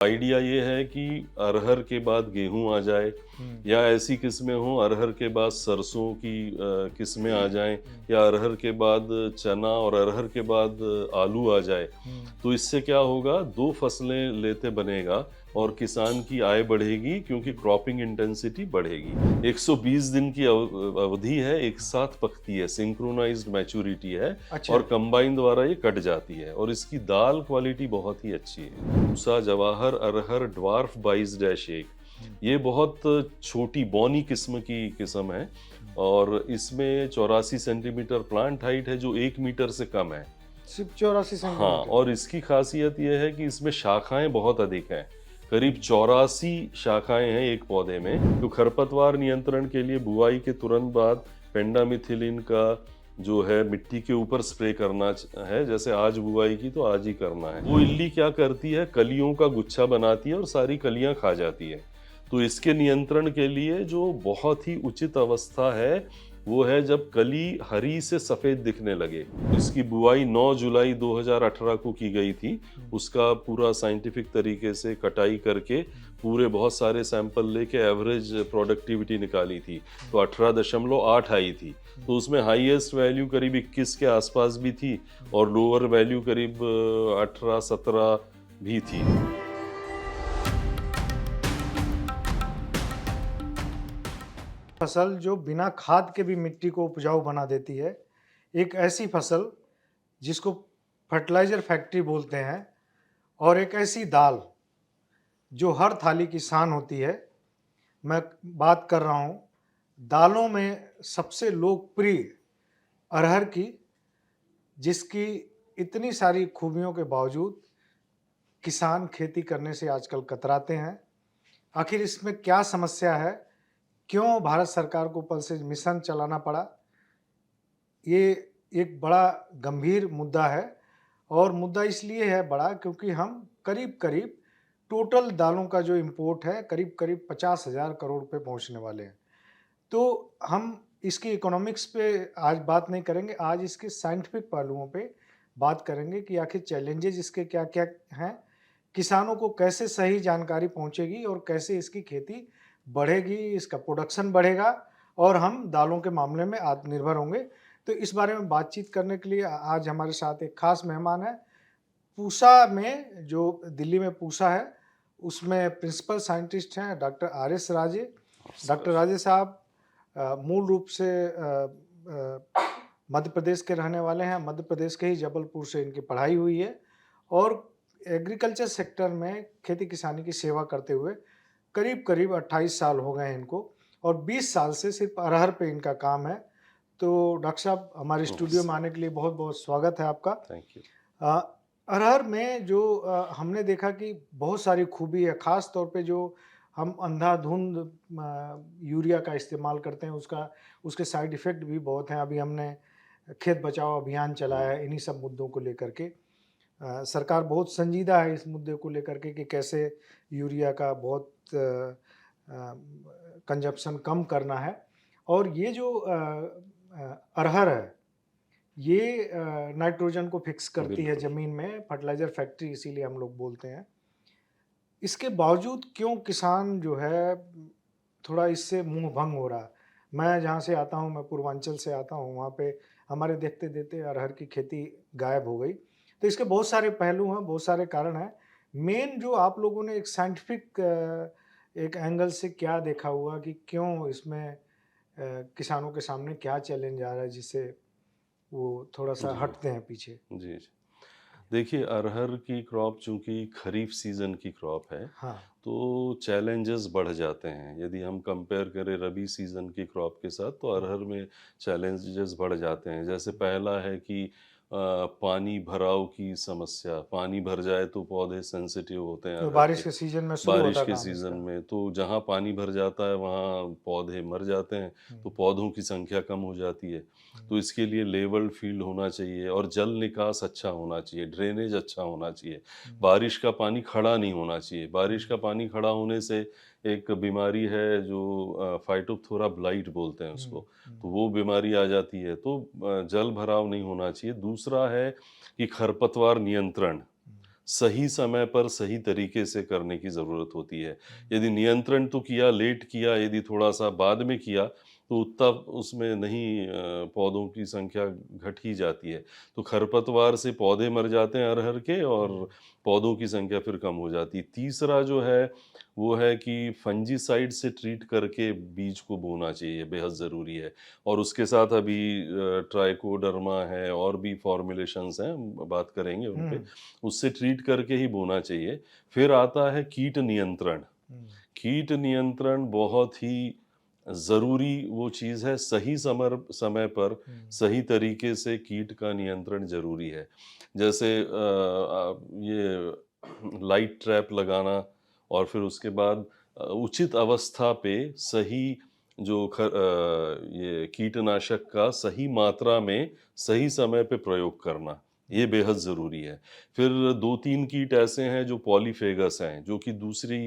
Idea ये है कि अरहर के बाद गेहूं आ जाए हुँ, या ऐसी किस्में हों, अरहर के बाद सरसों की किस्में आ जाएं हुँ, या अरहर के बाद चना और अरहर के बाद आलू आ जाए। हुँ, तो इससे क्या होगा, दो फसलें लेते बनेगा और हुँ, किसान की आय बढ़ेगी क्योंकि क्रॉपिंग इंटेंसिटी बढ़ेगी। 120 दिन की अवधि है, एक हाँ। साथ पकती है, सिंक्रोनाइज्ड मैच्योरिटी है अच्छा। और कंबाइन द्वारा ये कट जाती है और इसकी दाल क्वालिटी बहुत ही अच्छी है। पूसा जवाहर अरहर ड्वार्फ 22-1 हुँ, ये बहुत छोटी बौनी किस्म की किस्म है हुँ। और इसमें 84 सेंटीमीटर प्लांट हाइट है जो 1 मीटर से कम है। सिर्फ़ 84 हाँ, सेंटीमीटर? और इसकी खासियत ये है कि इसमें शाखाएँ बहुत अधिक हैं। करीब हुँ, 84 शाखाएँ हैं एक पौधे में। तो खरपतवार नियंत्रण के लिए बुआई के तुरंत बाद पेंडामिथिलिन का जो है मिट्टी के ऊपर स्प्रे करना है। जैसे आज बुआई की तो आज ही करना है। वो इल्ली क्या करती है, कलियों का गुच्छा बनाती है और सारी कलियाँ खा जाती है। तो इसके नियंत्रण के लिए जो बहुत ही उचित अवस्था है, वो है जब कली हरी से सफ़ेद दिखने लगे। इसकी बुआई 9 जुलाई 2018 को की गई थी। हुँ, उसका पूरा साइंटिफिक तरीके से कटाई करके हुँ, पूरे बहुत सारे सैंपल लेके एवरेज प्रोडक्टिविटी निकाली थी। हुँ, तो 18.8 आई थी। हुँ, तो उसमें हाईएस्ट वैल्यू करीब 21 के आसपास भी थी हुँ। और लोअर वैल्यू करीब 18-17 भी थी। फसल जो बिना खाद के भी मिट्टी को उपजाऊ बना देती है, एक ऐसी फसल जिसको फर्टिलाइज़र फैक्ट्री बोलते हैं और एक ऐसी दाल जो हर थाली की शान होती है। मैं बात कर रहा हूँ दालों में सबसे लोकप्रिय अरहर की, जिसकी इतनी सारी खूबियों के बावजूद किसान खेती करने से आजकल कतराते हैं। आखिर इसमें क्या समस्या है? क्यों भारत सरकार को पल्सेस मिशन चलाना पड़ा? ये एक बड़ा गंभीर मुद्दा है और मुद्दा इसलिए है बड़ा क्योंकि हम करीब-करीब टोटल दालों का जो इम्पोर्ट है करीब-करीब 50,000 करोड़ रुपए पहुँचने वाले हैं। तो हम इसकी इकोनॉमिक्स पे आज बात नहीं करेंगे, आज इसके साइंटिफिक पहलुओं पे बात करेंगे कि आखिर चैलेंजेज़ इसके क्या-क्या हैं, किसानों को कैसे सही जानकारी पहुँचेगी और कैसे इसकी खेती बढ़ेगी, इसका प्रोडक्शन बढ़ेगा और हम दालों के मामले में आत्मनिर्भर होंगे। तो इस बारे में बातचीत करने के लिए आज हमारे साथ एक खास मेहमान है। पूसा में जो दिल्ली में पूसा है, उसमें प्रिंसिपल साइंटिस्ट हैं डॉक्टर आर.एस. राजे। डॉक्टर नमस्कार। राजे साहब मूल रूप से मध्य प्रदेश के रहने वाले हैं। मध्य प्रदेश के ही जबलपुर से इनकी पढ़ाई हुई है और एग्रीकल्चर सेक्टर में खेती-किसानी की सेवा करते हुए करीब-करीब 28 साल हो गए हैं इनको और 20 साल से सिर्फ़ अरहर पे इनका काम है। तो डॉक्टर साहब हमारे स्टूडियो में नमस्कार। आने के लिए बहुत-बहुत स्वागत है आपका। Thank you. अ, अरहर में जो हमने देखा कि बहुत सारी खूबी है, ख़ास तौर पे जो हम अंधाधुंध यूरिया का इस्तेमाल करते हैं, उसके साइड इफ़ेक्ट भी बहुत हैं। अभी हमने खेत बचाओ अभियान चलाया हुँ। है इन्हीं सब मुद्दों को लेकर के। सरकार बहुत संजीदा है इस मुद्दे को लेकर के कि कैसे यूरिया का बहुत कंज़म्पशन कम करना है और ये जो अरहर है ये नाइट्रोजन को फिक्स करती है बिल्कुल। ज़मीन में, फर्टिलाइज़र फैक्ट्री इसीलिए हम लोग बोलते हैं। इसके बावजूद क्यों किसान जो है थोड़ा इससे मुँह भंग हो रहा है? मैं जहाँ से आता हूँ, मैं पूर्वांचल से आता हूँ, वहाँ पे हमारे देखते-देखते अरहर की खेती गायब हो गई। तो इसके बहुत सारे पहलू हैं, बहुत सारे कारण हैं। मेन जो आप लोगों ने एक साइंटिफिक एक एंगल से क्या देखा होगा कि क्यों इसमें किसानों के सामने क्या चैलेंज आ रहा है जिससे वो थोड़ा-सा जी, हटते हैं पीछे? जी, जी। देखिए, अरहर की क्रॉप चूँकि खरीफ सीज़न की क्रॉप है, हाँ। तो चैलेंजेस बढ़ जाते हैं। यदि हम कंपेयर करें रबी सीज़न की क्रॉप के साथ, तो हुँ, अरहर में चैलेंजेस बढ़ जाते हैं। जैसे हुँ। पहला है कि पानी भराव की समस्या। पानी भर जाए तो पौधे सेंसिटिव होते हैं तो अरहर बारिश के। के सीज़न में शुरू बारिश होता के काम सीज़न इसका। में तो जहाँ पानी भर जाता है, वहाँ पौधे मर जाते हैं, हुँ, तो पौधों की संख्या कम हो जाती है। हुँ, तो इसके लिए लेवल्ड फील्ड होना चाहिए और जल निकास अच्छा होना चाहिए, ड्रेनेज अच्छा होना चाहिए। हुँ, बारिश का पानी खड़ा नहीं होना चाहिए। बारिश हुँ, का पानी खड़ा होने से एक बीमारी है जो फाइटोप्थोरा ब्लाइट बोलते हैं हुँ, उसको, हुँ, तो वो बीमारी आ जाती है। तो जल भराव नहीं होना चाहिए। दूसरा है कि खरपतवार नियंत्रण। सही समय पर सही तरीके से करने की ज़रूरत होती है। यदि नियंत्रण तो किया, लेट किया, यदि थोड़ा-सा बाद में किया, तो उतना उसमें नहीं पौधों की संख्या घट ही जाती है। तो खरपतवार से पौधे मर जाते हैं अरहर के और पौधों की संख्या फिर कम हो जाती है। तीसरा जो है, वो है कि फंजीसाइड से ट्रीट करके बीज को बोना चाहिए, बेहद ज़रूरी है। और उसके साथ अभी ट्राइकोडर्मा है और भी फॉर्मुलेशंस हैं, हम बात करेंगे उन पे। हम्म उससे ट्रीट करके ही बोना चाहिए। फिर आता है कीट नियंत्रण। हम्म कीट नियंत्रण बहुत ही ज़रूरी वो चीज़ है, सही समय पर हम्म सही तरीके से कीट का नियंत्रण ज़रूरी है। जैसे ये लाइट ट्रैप लगाना और फिर उसके बाद उचित अवस्था पे सही ये कीटनाशक का सही मात्रा में सही समय पे प्रयोग करना, ये बेहद ज़रूरी है। फिर 2-3 कीट ऐसे हैं जो पॉलीफेगस हैं, जो कि दूसरी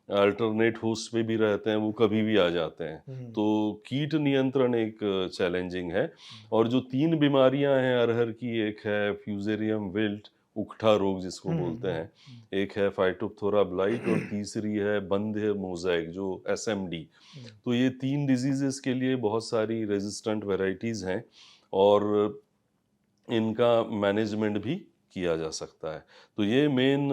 अल्टरनेट होस्ट पे भी रहते हैं, वो कभी भी आ जाते हैं। हम्म तो कीट नियंत्रण एक चैलेंजिंग है। और जो 3 बीमारियाँ हैं अरहर की, एक है फ्यूजेरियम विल्ट, उकठा रोग जिसको बोलते हैं, एक है फाइटोप्थोरा ब्लाइट और तीसरी है बंध्य मोज़ेक जो एसएमडी। तो ये 3 डिजीज़ेज़ के लिए बहुत सारी रेज़िस्टेंट वैराइटीज़ हैं और इनका मैनेजमेंट भी किया जा सकता है। तो ये मेन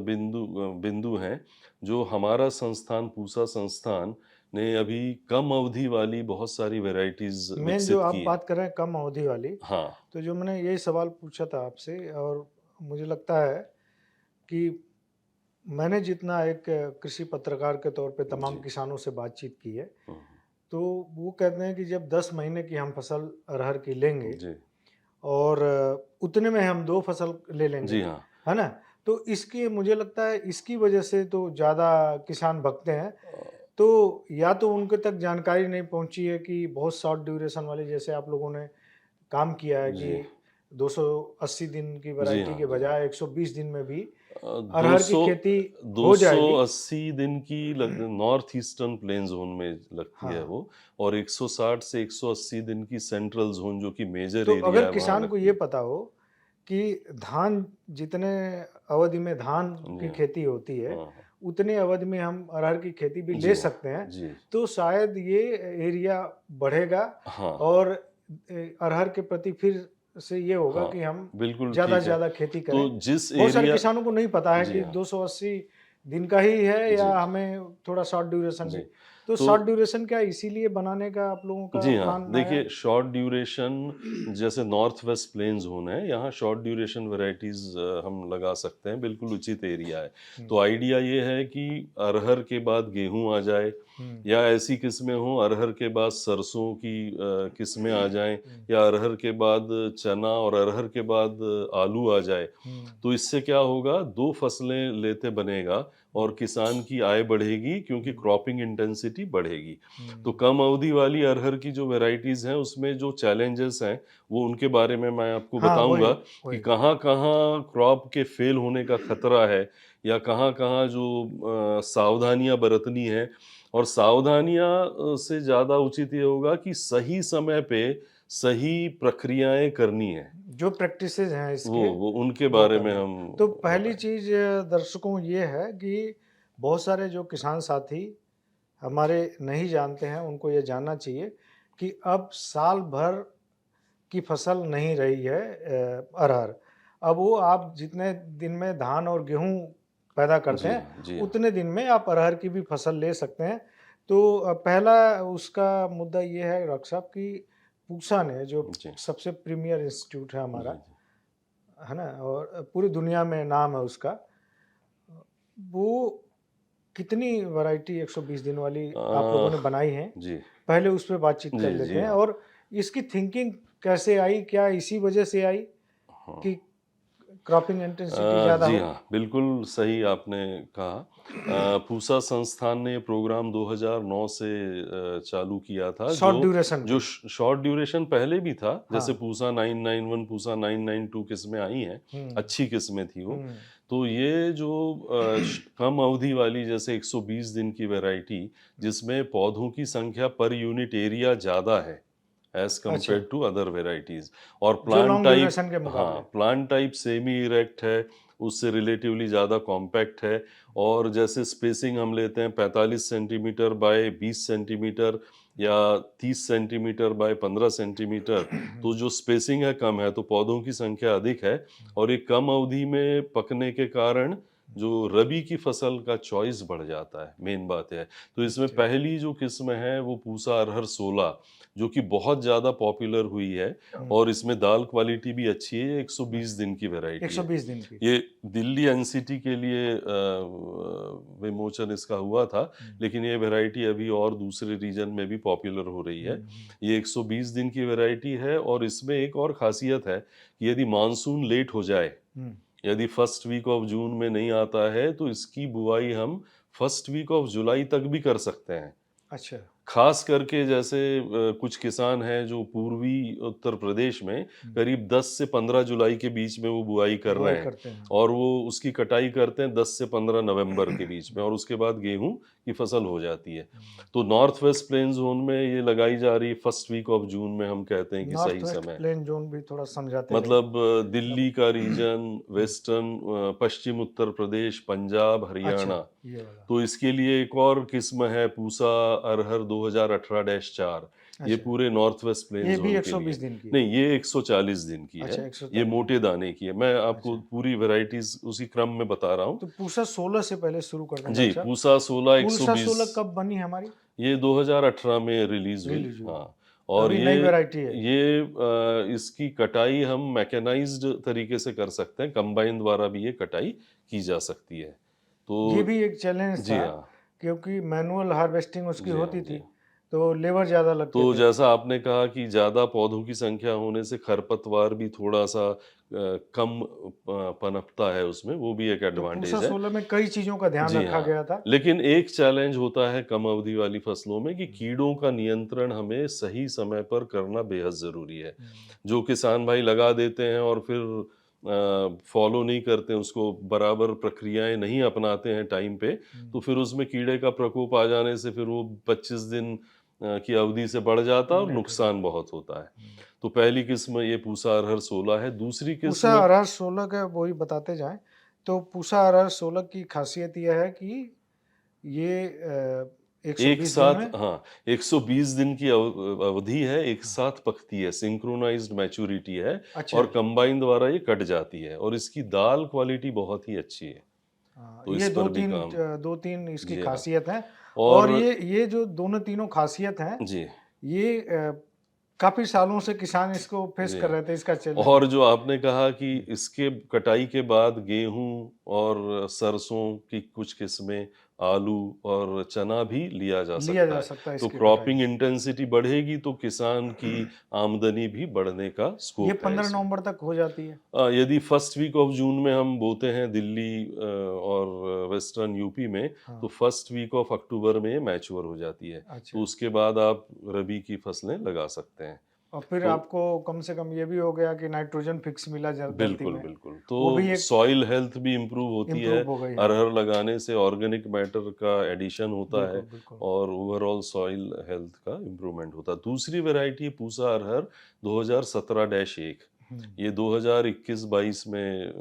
बिंदु हैं, जो हमारा संस्थान, पूसा संस्थान ने अभी कम अवधि वाली बहुत सारी वैराइटीज़ मेन जो विकसित आप की हैं। बात कर रहे हैं कम अवधि वाली, हाँ, तो जो मैंने यही सवाल पूछा था आपसे, और मुझे लगता है कि मैंने जितना एक कृषि पत्रकार के तौर पे तमाम जी। किसानों से बातचीत की है, हुँ, तो वो कहते हैं कि जब 10 महीने की हम फसल अरहर की लेंगे जी। और उतने में हम 2 फसल ले लेंगे, जी हाँ। है ना? तो इसकी मुझे लगता है इसकी वजह से तो ज़्यादा किसान भगते हैं। अ, तो या तो उनके तक जानकारी नहीं पहुँची है कि बहुत शॉर्ट ड्यूरेशन वाली, जैसे आप लोगों ने काम किया है जी। कि 280 दिन की जी वैरायटी हाँ, के जी हाँ। बजाय 120 दिन में भी अरहर की 200 खेती हो जाएगी। 280 दिन की नॉर्थ ईस्टर्न प्लेन ज़ोन में लगती है हाँ, वो, और 160 से 180 दिन की सेंट्रल ज़ोन जो कि मेजर तो एरिया अगर है वहाँ किसान को लगती ये है। पता हो कि धान जितने अवधि में धान जी की हाँ। खेती होती है, हाँ, हाँ। उतने अवधि में हम अरहर की खेती भी जी ले हाँ। सकते हैं, जी। तो शायद ये एरिया बढ़ेगा हाँ, और अरहर के प्रति फिर से ये होगा हाँ, कि हम बिल्कुल ज़्यादा से ठीक है। ज़्यादा खेती तो करें। जिस बहुत सारे एरिया किसानों को नहीं पता है जी कि हाँ। 280 दिन का ही है या जी, हमें थोड़ा शॉर्ट ड्यूरेशन जी। भी। तो तो शॉर्ट ड्यूरेशन क्या इसीलिए बनाने का आप लोगों का जी हाँ, प्लान आया? देखिए शॉर्ट ड्यूरेशन जैसे नॉर्थ वेस्ट प्लेन ज़ोन है, यहाँ शॉर्ट ड्यूरेशन वैराइटीज़ हम लगा सकते हैं, बिल्कुल उचित एरिया है। हुँ, तो आइडिया ये है कि अरहर के बाद गेहूँ आ जाए, हुँ, या ऐसी किस्में हों अरहर के बाद सरसों की किस्में आ जाएँ, हुँ, या अरहर के बाद चना और अरहर के बाद आलू आ जाए। हुँ, तो इससे क्या होगा, 2 फसलें लेते बनेगा हुँ, और किसान की आय बढ़ेगी क्योंकि हुँ, क्रॉपिंग इंटेंसिटी बढ़ेगी। तो हुँ। कम अवधि वाली अरहर की जो वैराइटीज़ हैं, उसमें जो चैलेंजेस हैं, वो उनके बारे में मैं आपको हाँ, वही, बताऊँगा कि वही। कहाँ-कहाँ क्रॉप के फेल होने का खतरा है, या कहाँ-कहाँ जो सावधानियाँ बरतनी हैं। और सावधानियाँ से ज़्यादा उचित ये होगा कि सही समय पे सही प्रक्रियाएँ करनी हैं। जो प्रैक्टिसेज़ हैं इसके, वो उनके वो बारे में करना है। हम तो पहली बताएँ। चीज़ दर्शकों ये है कि बहुत सारे जो किसान साथी हमारे नहीं जानते हैं, उनको ये जानना चाहिए कि अब साल भर की फसल नहीं रही है अरहर। अब वो आप जितने दिन में धान और गेहूँ पैदा करते जी हैं, हाँ, जी हाँ। उतने दिन में आप अरहर की भी फसल ले सकते हैं। तो पहला उसका मुद्दा ये है डॉक्टर साहब कि पूसा ने जो जी। सबसे प्रीमियर इंस्टीट्यूट है जी, हमारा, जी। है ना? और पूरी दुनिया में नाम है उसका। वो कितनी वैरायटी 120 दिन वाली आप लोगों अ, ने बनाई है? जी। पहले उस पे बातचीत कर जी, लेते जी हैं, हाँ। और इसकी थिंकिंग कैसे आई? क्या इसी वजह से आई हाँ। कि क्रॉपिंग इंटेंसिटी ज़्यादा जी हो? हाँ, बिल्कुल सही आपने कहा। पूसा संस्थान ने प्रोग्राम 2009 से चालू किया था, शॉर्ट ड्यूरेशन जो पे। शॉर्ट ड्यूरेशन पहले भी था, जैसे हाँ। पूसा 991, पूसा 992 किस्में आई हैं, हुँ, अच्छी किस्में थी वो। हुँ, तो ये जो कम अवधि वाली जैसे 120 दिन की वैरायटी, जिसमें पौधों की संख्या पर यूनिट एरिया ज़्यादा है एज़ अच्छा, कंपेयर्ड टू अदर वैराइटीज़, और जो प्लांट लॉन्ग टाइप, ड्यूरेशन के हाँ, मुकाबले। प्लांट टाइप सेमी इरेक्ट है, उससे रिलेटिवली ज़्यादा कॉम्पैक्ट है। और जैसे स्पेसिंग हम लेते हैं 45 सेंटीमीटर बाय 20 सेंटीमीटर या 30 सेंटीमीटर बाय 15 सेंटीमीटर, तो जो स्पेसिंग है कम है, तो पौधों की संख्या अधिक है और ये कम अवधि में पकने के कारण जो रबी की फसल का चॉइस बढ़ जाता है, मेन बात है। तो इसमें अच्छा। पहली जो किस्म है वो पूसा अरहर 16, जो कि बहुत ज़्यादा पॉपुलर हुई है और इसमें दाल क्वालिटी भी अच्छी है। 120 दिन की वैरायटी है। 120 दिन की। ये दिल्ली एनसीटी के लिए विमोचन इसका हुआ था, लेकिन ये वैरायटी अभी और दूसरे रीजन में भी पॉपुलर हो रही है। ये 120 दिन की वैरायटी है और इसमें एक और खासियत है कि यदि मानसून लेट हो जाए, यदि फर्स्ट वीक ऑफ जून में नहीं आता है, तो इसकी बुआई हम फर्स्ट वीक ऑफ जुलाई तक भी कर सकते हैं। अच्छा। खास करके जैसे कुछ किसान हैं जो पूर्वी उत्तर प्रदेश में करीब 10 से 15 जुलाई के बीच में वो बुआई कर बुआई रहे हैं करते हैं। और वो उसकी कटाई करते हैं 10 से 15 नवंबर के बीच में और उसके बाद गेहूं की फसल हो जाती है। तो नॉर्थ वेस्ट प्लेन जोन में ये लगाई जा रही है फर्स्ट वीक ऑफ जून में, हम कहते हैं कि नॉर्थ सही वेस्ट समय है। प्लेन जोन भी थोड़ा समझाते जाइए। मतलब दिल्ली का रीजन, वेस्टर्न, पश्चिम उत्तर प्रदेश, पंजाब, अच्छा, हरियाणा। ये वाला। तो इसके लिए एक और किस्म है पूसा अरहर 2018-4। ये अच्छा, पूरे नॉर्थ वेस्ट प्लेन ये भी जोन के 120 लिए। दिन की है। नहीं, ये 140 दिन की है। अच्छा, ये 140 दिन। मोटे दाने की है। मैं आपको अच्छा, पूरी वैरायटीज उसी क्रम में बता रहा हूँ। तो पूसा 16 से पहले शुरू करते हैं जी, डॉक्टर साहब। पूसा 16 पूसा 120। 16 कब बनी हमारी? ये 2018 में रिलीज हुई। रिलीज हुई। हाँ। और अभी नई वैरायटी है। इसकी कटाई हम मैकेनाइज्ड तरीके से कर सकते हैं, कंबाइन द्वारा भी ये कटाई की जा सकती है। ये तो भी एक चैलेंज जी था, हाँ, क्योंकि मैनुअल हार्वेस्टिंग उसकी जी हाँ, होती जी थी, हाँ। तो लेबर ज़्यादा तो लगते थे। जैसा आपने कहा कि ज़्यादा पौधों की संख्या होने से खरपतवार भी थोड़ा-सा कम पनपता है उसमें, वो भी एक तो पूसा एडवांटेज है। 16 में कई चीज़ों का ध्यान जी रखा हाँ, गया था। लेकिन एक चैलेंज होता है कम अवधि वाली फसलों में कि कीड़ों का नियंत्रण हमें सही समय पर करना बेहद ज़रूरी है। जो किसान भाई लगा देते हैं और फिर फॉलो नहीं करते, उसको बराबर प्रक्रियाएँ नहीं अपनाते हैं टाइम पे, तो फिर उसमें कीड़े का प्रकोप आ जाने से फिर वो 25 दिन की अवधि से बढ़ जाता है और लेट हो नुकसान जाता है। बहुत होता है। तो पहली किस्म ये पूसा अरहर 16 है, दूसरी पूसा किस्म अरहर 16 का वही बताते जाएँ, तो पूसा अरहर 16 की खासियत ये है कि ये एक 120 दिन साथ, में। हाँ, 120 दिन की अवधि है, एक साथ पकती है, सिंक्रोनाइज्ड मैच्योरिटी है अच्छा। और कंबाइन द्वारा ये कट जाती है और इसकी दाल क्वालिटी बहुत ही अच्छी है। हाँ, तो ये इस पर भी काम। 2-3 इसकी जी हाँ। खासियत है। और और ये जो दोनों तीनों खासियत हैं, जी, ये काफ़ी सालों से किसान इसको फेस जी कर हाँ। रहे थे, इसका चैलेंज। और जो आपने कहा कि इसके कटाई के बाद गेहूँ और सरसों की कुछ किस्में, आलू और चना भी लिया जा लिया सकता जा है। सकता है तो इसकी कटाई क्रॉपिंग में। इंटेंसिटी बढ़ेगी तो किसान की आमदनी भी बढ़ने का ये स्कोप है 15 इसमें। नवंबर तक हो जाती है। यदि फर्स्ट वीक ऑफ जून में हम बोते हैं दिल्ली और वेस्टर्न यूपी में, तो हाँ, फर्स्ट वीक ऑफ अक्टूबर में ये मैच्योर हो जाती है। तो अच्छा। उसके बाद आप रबी की फसलें लगा सकते हैं। और फिर तो आपको कम से कम ये भी हो गया कि नाइट्रोजन फिक्स मिला धरती बिल्कुल, में। बिल्कुल। तो वो भी एक सॉइल हेल्थ भी इम्प्रूव होती है। इम्प्रूव हो गई है। अरहर लगाने से ऑर्गेनिक मैटर का एडिशन होता है बिल्कुल, बिल्कुल। और ओवरऑल सॉइल हेल्थ का इम्प्रूवमेंट होता है। दूसरी वैरायटी पूसा अरहर 2017-1। हुँ, ये 2021-22 में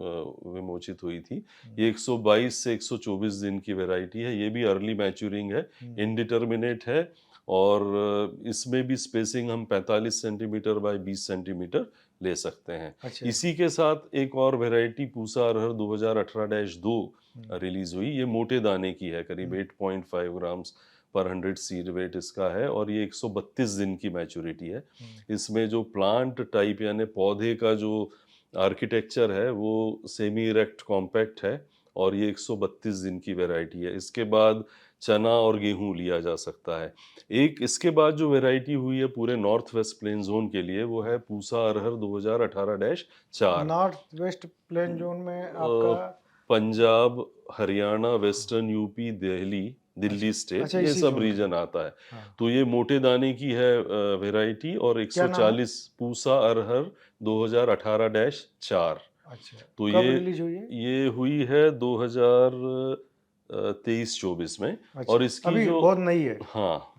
विमोचित हुई थी। ये 122 से 124 दिन की वैरायटी है। ये भी अर्ली मैच्योरिंग है, हुँ। इंडिटरमिनेट है और इसमें भी स्पेसिंग हम 45 सेंटीमीटर बाय 20 सेंटीमीटर ले सकते हैं। अच्छा। इसी के साथ एक और वैरायटी पूसा अरहर 2018-2 हुँ, रिलीज हुई। ये मोटे दाने की है, करीब हुँ, 8.5 ग्राम्स पर 100 सीड वेट इसका है और ये 132 दिन की मैच्योरिटी है। हुँ। इसमें जो प्लांट टाइप यानी पौधे का जो आर्किटेक्चर है वो सेमी इरेक्ट कॉम्पैक्ट है और ये 132 दिन की वैरायटी है। इसके बाद चना और गेहूं लिया जा सकता है। एक इसके बाद जो वैरायटी हुई है पूरे नॉर्थ वेस्ट प्लेन जोन के लिए, वो है पूसा अरहर 2018-4। नॉर्थ वेस्ट प्लेन ज़ोन में आपका। अ, पंजाब, हरियाणा, वेस्टर्न यूपी, अच्छा, दिल्ली स्टेट, अच्छा ये इसी सब ज़ोन का। रीजन आता है। हाँ, तो ये मोटे दाने की है वैरायटी और क्या नाम है? 140 पूसा अरहर 2018-4। अच्छा, तो कब रिलीज़ हुई है? ये हुई है 2023-24 में। और अच्छा, इसकी अभी जो, बहुत नई है। हाँ,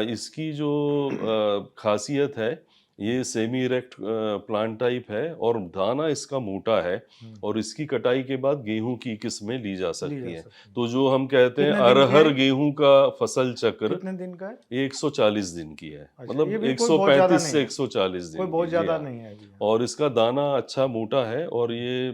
इसकी जो खासियत है ये सेमी इरेक्ट प्लांट टाइप है और दाना इसका मोटा है और इसकी कटाई के बाद गेहूं की किस्में ली जा ली सकती जा हैं। सकती है। तो जो हम कहते हैं कितने दिन की अरहर है? गेहूं का फसल चक्र, कितने दिन का है? ये 140 दिन की है, अच्छा, ये मतलब भी कोई बहुत ज़्यादा 135 नहीं से है, 140 कोई दिन की, बहुत जी ज़्यादा हाँ। नहीं है अभी। और इसका दाना अच्छा मोटा है और ये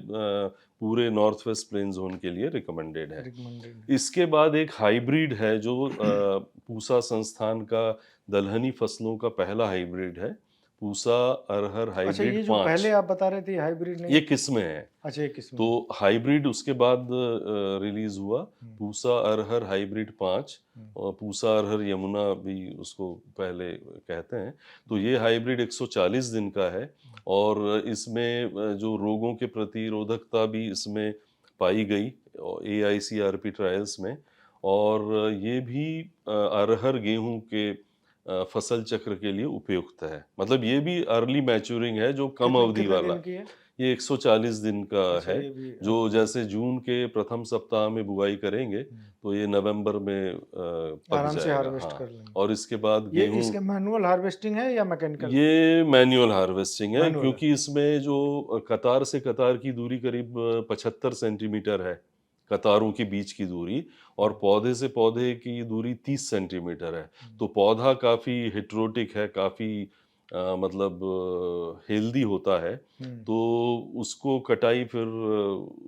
पूरे नॉर्थ वेस्ट प्लेन जोन के लिए रिकमेंडेड है। रिकमेंडेड है। इसके बाद एक हाइब्रिड है जो पूसा संस्थान का दलहनी फसलों का पहला हाइब्रिड है, पूसा अरहर अच्छा, हाइब्रिड ये जो 5। पहले आप बता रहे थे हाइब्रिड नहीं ये है? किस्में हैं। अच्छा, ये किस्म तो है। हाइब्रिड उसके बाद रिलीज हुआ, हुँ, पूसा अरहर हाइब्रिड 5 हुँ, और पूसा अरहर यमुना भी उसको पहले कहते हैं। तो हुँ, ये हाइब्रिड 140 दिन का है हुँ। और इसमें जो रोगों के प्रतिरोधकता भी इसमें पाई गई AICRP ट्रायल्स में। और ये भी अरहर गेहूं के फसल चक्र के लिए उपयुक्त है, मतलब ये भी अर्ली मैच्योरिंग है जो कम कितने अवधि कितने वाला। दिन की है? ये 140 दिन का अच्छा, है, ये भी जो अर्ली है। जैसे जून के प्रथम सप्ताह में बुआई करेंगे हुँ, तो ये नवंबर में पक आराम से जाएगा। हार्वेस्ट हाँ, कर लेंगे। और इसके बाद ये गेहूं, इसके मैनुअल हार्वेस्टिंग है या मैकेनिकल? ये मैन्युअल हार्वेस्टिंग है मैनुअल है। क्योंकि इसमें जो कतार से कतार की दूरी करीब 75 सेंटीमीटर है, कतारों के बीच की दूरी, और हुँ, पौधे से पौधे की दूरी 30 सेंटीमीटर है। हुँ, तो पौधा काफ़ी हेट्रोटिक है, काफ़ी मतलब हेल्दी होता है। हुँ। तो उसको कटाई फिर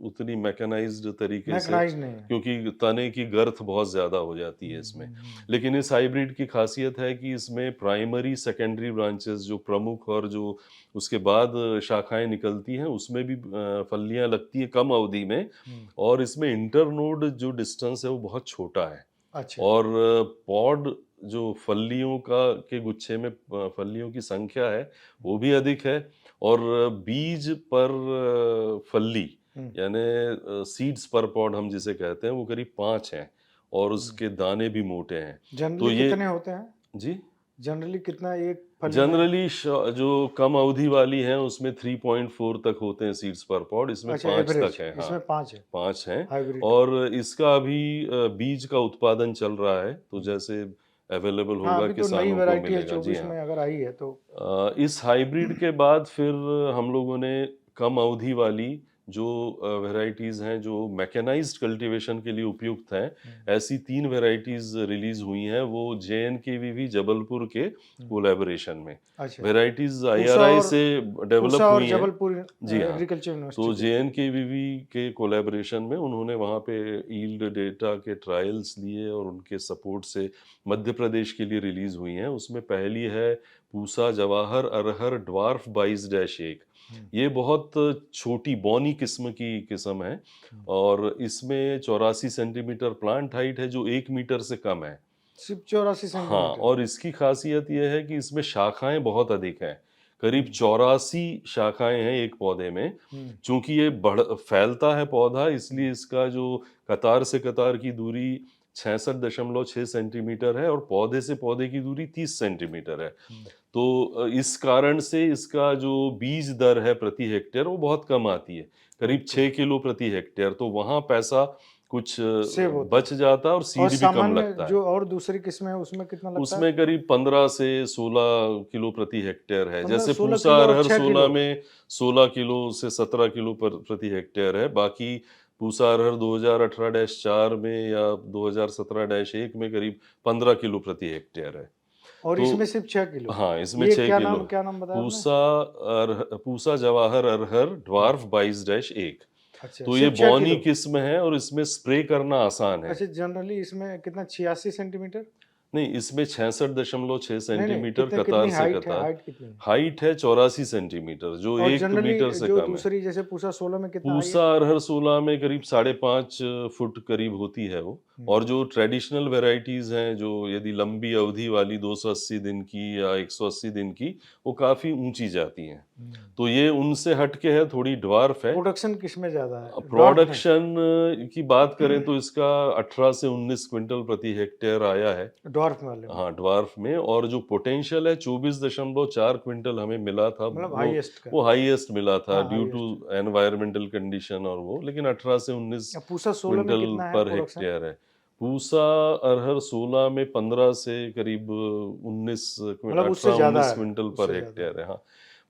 उतनी मैकेनाइज्ड तरीके से, मैकेनाइज़्ड नहीं है। क्योंकि तने की गर्थ बहुत ज़्यादा हो जाती है हुँ, इसमें। हुँ, हुँ। लेकिन इस हाइब्रिड की खासियत है कि इसमें प्राइमरी सेकेंडरी ब्रांचेस जो प्रमुख और जो उसके बाद शाखाएं निकलती हैं उसमें भी फलियां लगती हैं कम अवधि में। हुँ, और इसमें इंटरनोड जो डिस्टेंस है वो बहुत छोटा है। अच्छा। और पॉड जो फलियों का के गुच्छे में फलियों की संख्या है वो भी अधिक है। और बीज पर फली, हुँ, यानी सीड्स पर पॉड हम जिसे कहते हैं, वो करीब 5 हैं और हुँ। उसके दाने भी मोटे हैं। तो जनरली ये, कितने होते हैं? जी, जनरली कितना एक फली में? जनरली जो कम अवधि वाली हैं उसमें 3.4 तक होते हैं सीड्स पर पॉड, इसमें अच्छा, 5 तक एवरेज है। हाँ, इसमें 5 है 5 हैं। हाइब्रिड का। और इसका अभी बीज का उत्पादन चल रहा है, तो हुँ। जैसे अवेलेबल हाँ, होगा अभी तो नई किसानों को वैरायटी है मिलेगा। जी 24 हाँ। में अगर आई है तो। इस हाइब्रिड के बाद फिर हम लोगों ने कम अवधि वाली जो वैरायटीज़ हैं जो मैकेनाइज्ड कल्टीवेशन के लिए उपयुक्त हैं, हुँ, ऐसी 3 वैरायटीज़ रिलीज़ हुई हैं, वो JNKVV जबलपुर के हुँ। कोलैबोरेशन में। अच्छा, वैरायटीज़ पूसा IRI और से डेवलप पूसा और हुई हैं। जबलपुर जी हाँ। एग्रीकल्चर यूनिवर्सिटी तो के। JNKVV के कोलैबोरेशन में उन्होंने वहाँ पे यील्ड डेटा के ट्रायल्स लिए और उनके सपोर्ट से मध्य प्रदेश के लिए रिलीज़ हुई हैं। उसमें पहली है पूसा जवाहर अरहर ड्वार्फ 22-1। हुँ, ये बहुत छोटी बौनी किस्म की किस्म है हुँ। और इसमें 84 सेंटीमीटर प्लांट हाइट है जो 1 मीटर से कम है। सिर्फ 84 हाँ, सेंटीमीटर। और इसकी खासियत ये है कि इसमें शाखाएँ बहुत अधिक हैं। करीब हुँ, 84 शाखाएँ हैं एक पौधे में। हुँ, चूँकि ये फैलता है पौधा, इसलिए इसका जो कतार से कतार की दूरी 66.6 सेंटीमीटर है और पौधे से पौधे की दूरी 30 सेंटीमीटर है। हुँ। तो इस कारण से इसका जो बीज दर है प्रति हेक्टेयर वो बहुत कम आती है, करीब ओके, 6 किलो प्रति हेक्टेयर। तो वहाँ पैसा कुछ सेव होता है। बच जाता है और और सीड भी कम सामान्य लगता है। जो और दूसरी किस्में हैं उसमें कितना लगता है? उसमें करीब 15 से 16 किलो प्रति हेक्टेयर है। जैसे 15-16 पूसा किलो और अरहर 6 16 किलो। में 16 किलो से 17 किलो प्रति हेक्टेयर है। बाकी पूसा अरहर 2018-4 में या 2017-1 में करीब 15 किलो प्रति हेक्टेयर है। और तो इसमें सिर्फ 6 किलो। हाँ, इसमें ये 6 किलो है। क्या नाम बताया आपने? पूसा जवाहर अरहर हुँ, ड्वार्फ 22-1। अच्छा, तो ये सिर्फ 6 बौनी किलो। किस्म है और इसमें स्प्रे करना आसान है। अच्छा, जनरली इसमें कितना 86 सेंटीमीटर? नहीं, इसमें 66.6 नहीं, नहीं, सेंटीमीटर कितने कतार कितनी से हाइट है कतार। हाइट कितनी है? हाइट है 84 सेंटीमीटर, जो और 1 जनरली मीटर से जो कम है। दूसरी जैसे पूसा 16 में कितना हाई है? पूसा अरहर 16 में करीब 5.5 फुट करीब होती है वो। हुँ, और जो ट्रेडिशनल वैराइटीज़ हैं, जो यदि लंबी अवधि वाली 280 दिन की या 180 दिन की, वो काफ़ी ऊँची जाती हैं। हुँ। तो ये उनसे हट के है, थोड़ी ड्वार्फ है। प्रोडक्शन किसमें ज़्यादा है? ड्वार्फ में? प्रोडक्शन की बात करें तो इसका 18 से 19 क्विंटल प्रति हेक्टेयर आया है। ड्वार्फ वाले में, हाँ, ड्वार्फ में। और जो पोटेंशियल है 24.4 क्विंटल हमें मिला था, मतलब वो हाईएस्ट का। वो हाईएस्ट मिला था हाँ, due to highest. Environmental condition और वो, लेकिन 18 से 19 पूसा 16 में क्विंटल कितना है पर प्रोडक्शन? हेक्टेयर है। पूसा अरहर 16 में 15 से करीब 19 मतलब उससे 18 ज़्यादा 19 है, क्विंटल पर उससे ज़्यादा है। हेक्टेयर है। हाँ,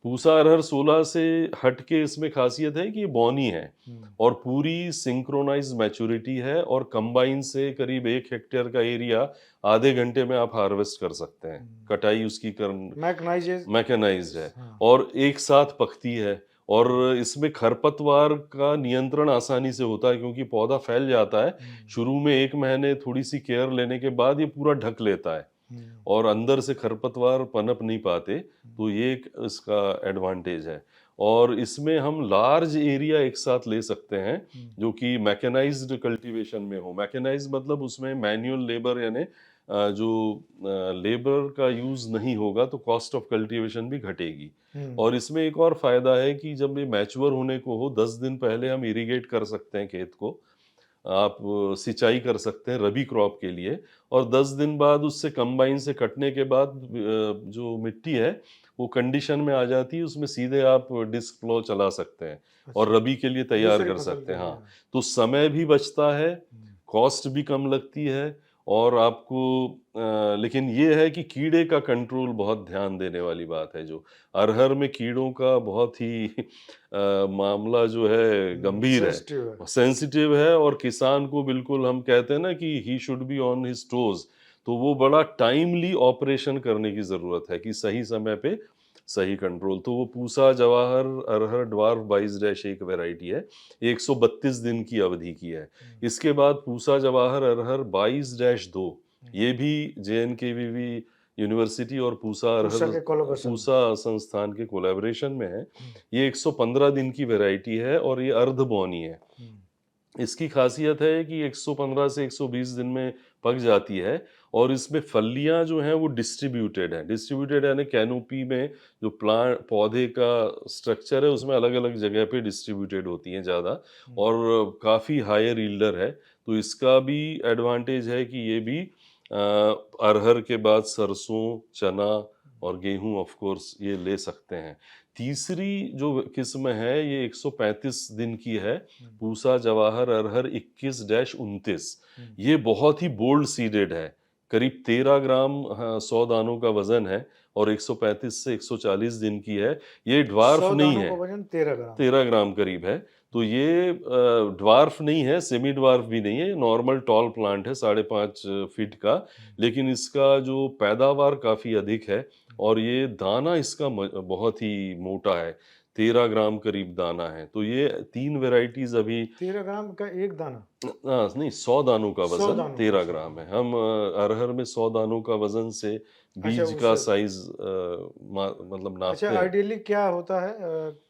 पूसा अरहर 16 से हट के इसमें खासियत है कि ये बौनी है हुँ, और पूरी सिंक्रोनाइज मैच्योरिटी है और कंबाइन से करीब 1 हेक्टेयर का एरिया आधे घंटे में आप हार्वेस्ट कर सकते हैं। हुँ। कटाई उसकी कर मैकेनाइज़ेज़ मैकेनाइज्ड है हाँ। और एक साथ पकती है और हुँ, इसमें खरपतवार का नियंत्रण आसानी से होता है क्योंकि पौधा फैल जाता है। हुँ, शुरू में 1 महीने थोड़ी-सी केयर लेने के बाद ये पूरा ढक लेता है हुँ, और अंदर से खरपतवार पनप नहीं पाते, हुँ, तो ये एक इसका एडवांटेज है। और इसमें हम लार्ज एरिया एक साथ ले सकते हैं, हुँ, जो कि मैकेनाइज्ड कल्टीवेशन में हो। मैकेनाइज्ड मतलब उसमें मैनुअल लेबर यानी जो लेबर का यूज़ नहीं होगा तो कॉस्ट ऑफ कल्टीवेशन भी घटेगी। हुँ, और इसमें एक और फ़ायदा है कि जब ये मैच्योर होने को हो 10 दिन पहले हम इरिगेट कर सकते हैं खेत को। आप सिंचाई कर सकते हैं रबी क्रॉप के लिए और 10 दिन बाद उससे कंबाइन से कटने के बाद जो मिट्टी है वो कंडीशन में आ जाती है, उसमें सीधे आप डिस्क प्लो चला सकते हैं और अच्छा, रबी के लिए तैयार दूसरी कर फसल सकते के हैं। लिए, हाँ, हाँ। तो समय भी बचता है, हुँ, कॉस्ट भी कम लगती है और आपको लेकिन ये है कि कीड़े का कंट्रोल बहुत ध्यान देने वाली बात है। जो अरहर में कीड़ों का बहुत ही मामला जो है गंभीर है, सेंसिटिव है। सेंसिटिव है और किसान को बिल्कुल हम कहते हैं ना कि he should be on his toes, तो वो बड़ा टाइमली ऑपरेशन करने की ज़रूरत है कि सही समय पे सही कंट्रोल। तो वो पूसा जवाहर अरहर डवार्फ 22 एक वैरायटी है, 132 दिन की अवधि की है। हुँ, इसके बाद पूसा जवाहर अरहर 22-2 हुँ, ये भी जेएनकेवीवी यूनिवर्सिटी और पूसा पूसा अरहर के कोलैबोरेशन में। पूसा संस्थान के कोलैबोरेशन में है। हुँ, ये 115 दिन की वैरायटी है और ये अर्ध-बौनी है। हुँ, इसकी खासियत है कि 115 से 120 दिन में पक जाती है और इसमें फलियाँ जो हैं वो डिस्ट्रीब्यूटेड हैं। डिस्ट्रीब्यूटेड यानी कैनोपी में जो प्लांट पौधे का स्ट्रक्चर है उसमें अलग-अलग जगह पे डिस्ट्रीब्यूटेड होती हैं ज़्यादा हुँ, और काफ़ी हायर यील्डर है। तो इसका भी एडवांटेज है कि ये भी अरहर के बाद सरसों, चना और गेहूँ ऑफ कोर्स ये ले सकते हैं। तीसरी जो किस्म है ये 135 दिन की है हुँ, पूसा जवाहर अरहर 21-29 हुँ, ये बहुत ही बोल्ड सीडेड है। करीब 13 ग्राम 100 दानों का वज़न है और 135 से 140 दिन की है। ये ड्वार्फ 100 नहीं दानों है, का वज़न 13 ग्राम। 13 ग्राम करीब है। तो हुँ, ये ड्वार्फ नहीं है, सेमी ड्वार्फ भी नहीं है, नॉर्मल टॉल प्लांट है 5.5 फीट का। हुँ, लेकिन इसका जो पैदावार काफ़ी अधिक है हुँ, और ये दाना इसका बहुत ही मोटा है। 13 ग्राम करीब दाना है। तो ये 3 वैराइटीज़ अभी 13 ग्राम का 1 दाना, नहीं 100 दानों का 100 वज़न दानों का, 13 अच्छा, ग्राम हाँ। है। हम अरहर में 100 दानों का वज़न से अच्छा बीज का उससे साइज़ मतलब अच्छा नापते हैं। आइडियली क्या होता है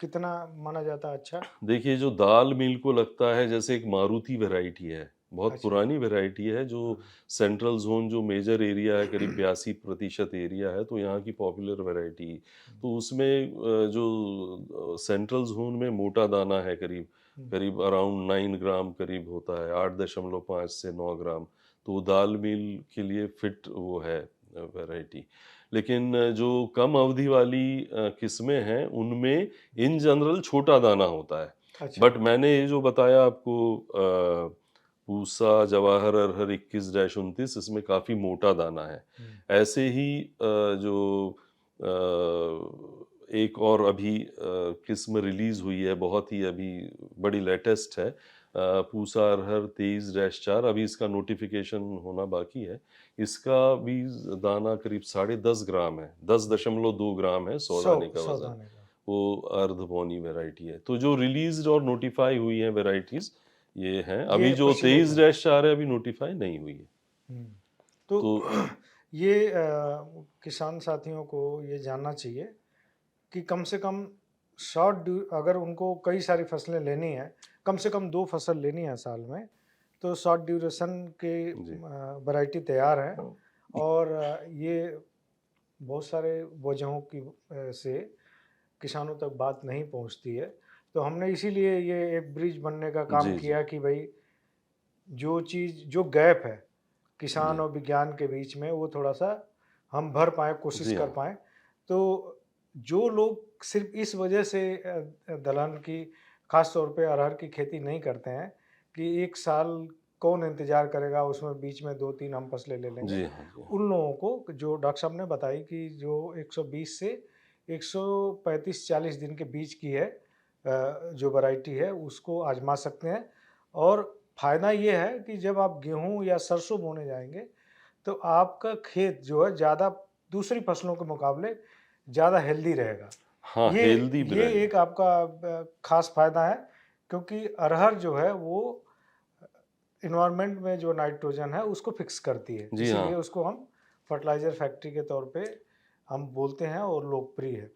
कितना माना जाता है अच्छा? देखिए, जो दाल मिल को लगता है जैसे एक मारुति वैरायटी है, बहुत अच्छा, पुरानी वैरायटी है जो हाँ। सेंट्रल ज़ोन जो मेजर एरिया है करीब 82% एरिया है, तो यहाँ की पॉपुलर वैरायटी। हुँ, तो उसमें जो सेंट्रल ज़ोन में मोटा दाना है करीब हुँ, करीब अराउंड 9 ग्राम करीब होता है, 8.5 से 9 ग्राम। तो दाल मिल के लिए फिट वो है वैरायटी। लेकिन जो कम अवधि वाली किस्में हैं, उनमें इन जनरल छोटा दाना होता है। अच्छा, बट मैंने ये जो बताया आपको पूसा जवाहर अरहर 21-29 इसमें काफ़ी मोटा दाना है। हुँ, ऐसे ही जो एक और अभी किस्म रिलीज़ हुई है बहुत ही अभी बड़ी लेटेस्ट है पूसा अरहर 23-4 अभी इसका नोटिफ़िकेशन होना बाकी है। इसका भी दाना करीब 10.5 ग्राम है, हुँ, 10.2 ग्राम है 100 100 दाने का 100 वज़न। दाने का। वो अर्ध-बौनी वैरायटी है। तो जो रिलीज़्ड और नोटिफ़ाई हुई हैं वैराइटीज़ ये हैं। ये अभी जो प्रचलित है। 23-4 है अभी नोटिफ़ाई नहीं हुई है। हुँ, तो तो ये किसान साथियों को ये जानना चाहिए कि कम से कम अगर उनको कई सारी फसलें लेनी है, कम से कम 2 फसल लेनी है साल में, तो शॉर्ट ड्यूरेशन के जी, वैरायटी तैयार है और ये बहुत सारे वजहों की से किसानों तक बात नहीं पहुंचती है। तो हमने इसीलिए ये एक ब्रिज बनने का काम जी, जी, किया कि भई जो गैप है किसान जी। और विज्ञान के बीच में वो थोड़ा-सा हम भर पाएँ, कोशिश जी कर हाँ, पाएँ। तो जो लोग सिर्फ़ इस वजह से दलहन की ख़ास तौर पे अरहर की खेती नहीं करते हैं कि 1 साल कौन इंतजार करेगा, उसमें बीच में 2-3 हम फसलें ले लेंगे। जी हाँ, जी हाँ। उन लोगों को जो डॉक्टर साहब ने बताई कि जो 120 से 135-40 दिन के बीच की है जो वैरायटी है उसको आजमा सकते हैं। और फ़ायदा ये है कि जब आप गेहूँ या सरसों बोने जाएँगे तो आपका खेत जो है ज़्यादा दूसरी फसलों के मुकाबले ज़्यादा हेल्दी रहेगा। हाँ, ये हेल्दी ये ब्रांड। एक आपका ख़ास फ़ायदा है, क्योंकि अरहर जो है वो एनवायरनमेंट में जो नाइट्रोजन है उसको फिक्स करती है, जी इसीलिए हाँ। उसको हम फर्टिलाइज़र फैक्ट्री के तौर पे हम बोलते हैं और लोकप्रिय है।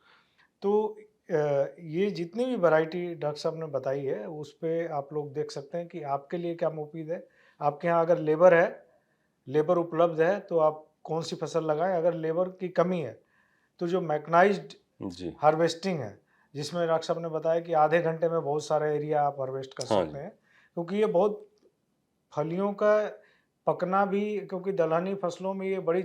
तो ये जितनी भी वैरायटी डॉक्टर साहब ने बताई है उस पे आप लोग देख सकते हैं कि आपके लिए क्या मुफ़ीद है। आपके यहाँ अगर लेबर है, लेबर उपलब्ध है तो आप कौन-सी फसल लगाएँ। अगर लेबर की कमी है तो जो मैकेनाइज़्ड जी। हार्वेस्टिंग है, जिसमें डॉक्टर साहब ने बताया कि आधे घंटे में बहुत सारा एरिया आप हार्वेस्ट कर हाँ सकते जी। हैं। क्योंकि ये बहुत फलियों का पकना भी, क्योंकि दलहनी फसलों में ये बड़ी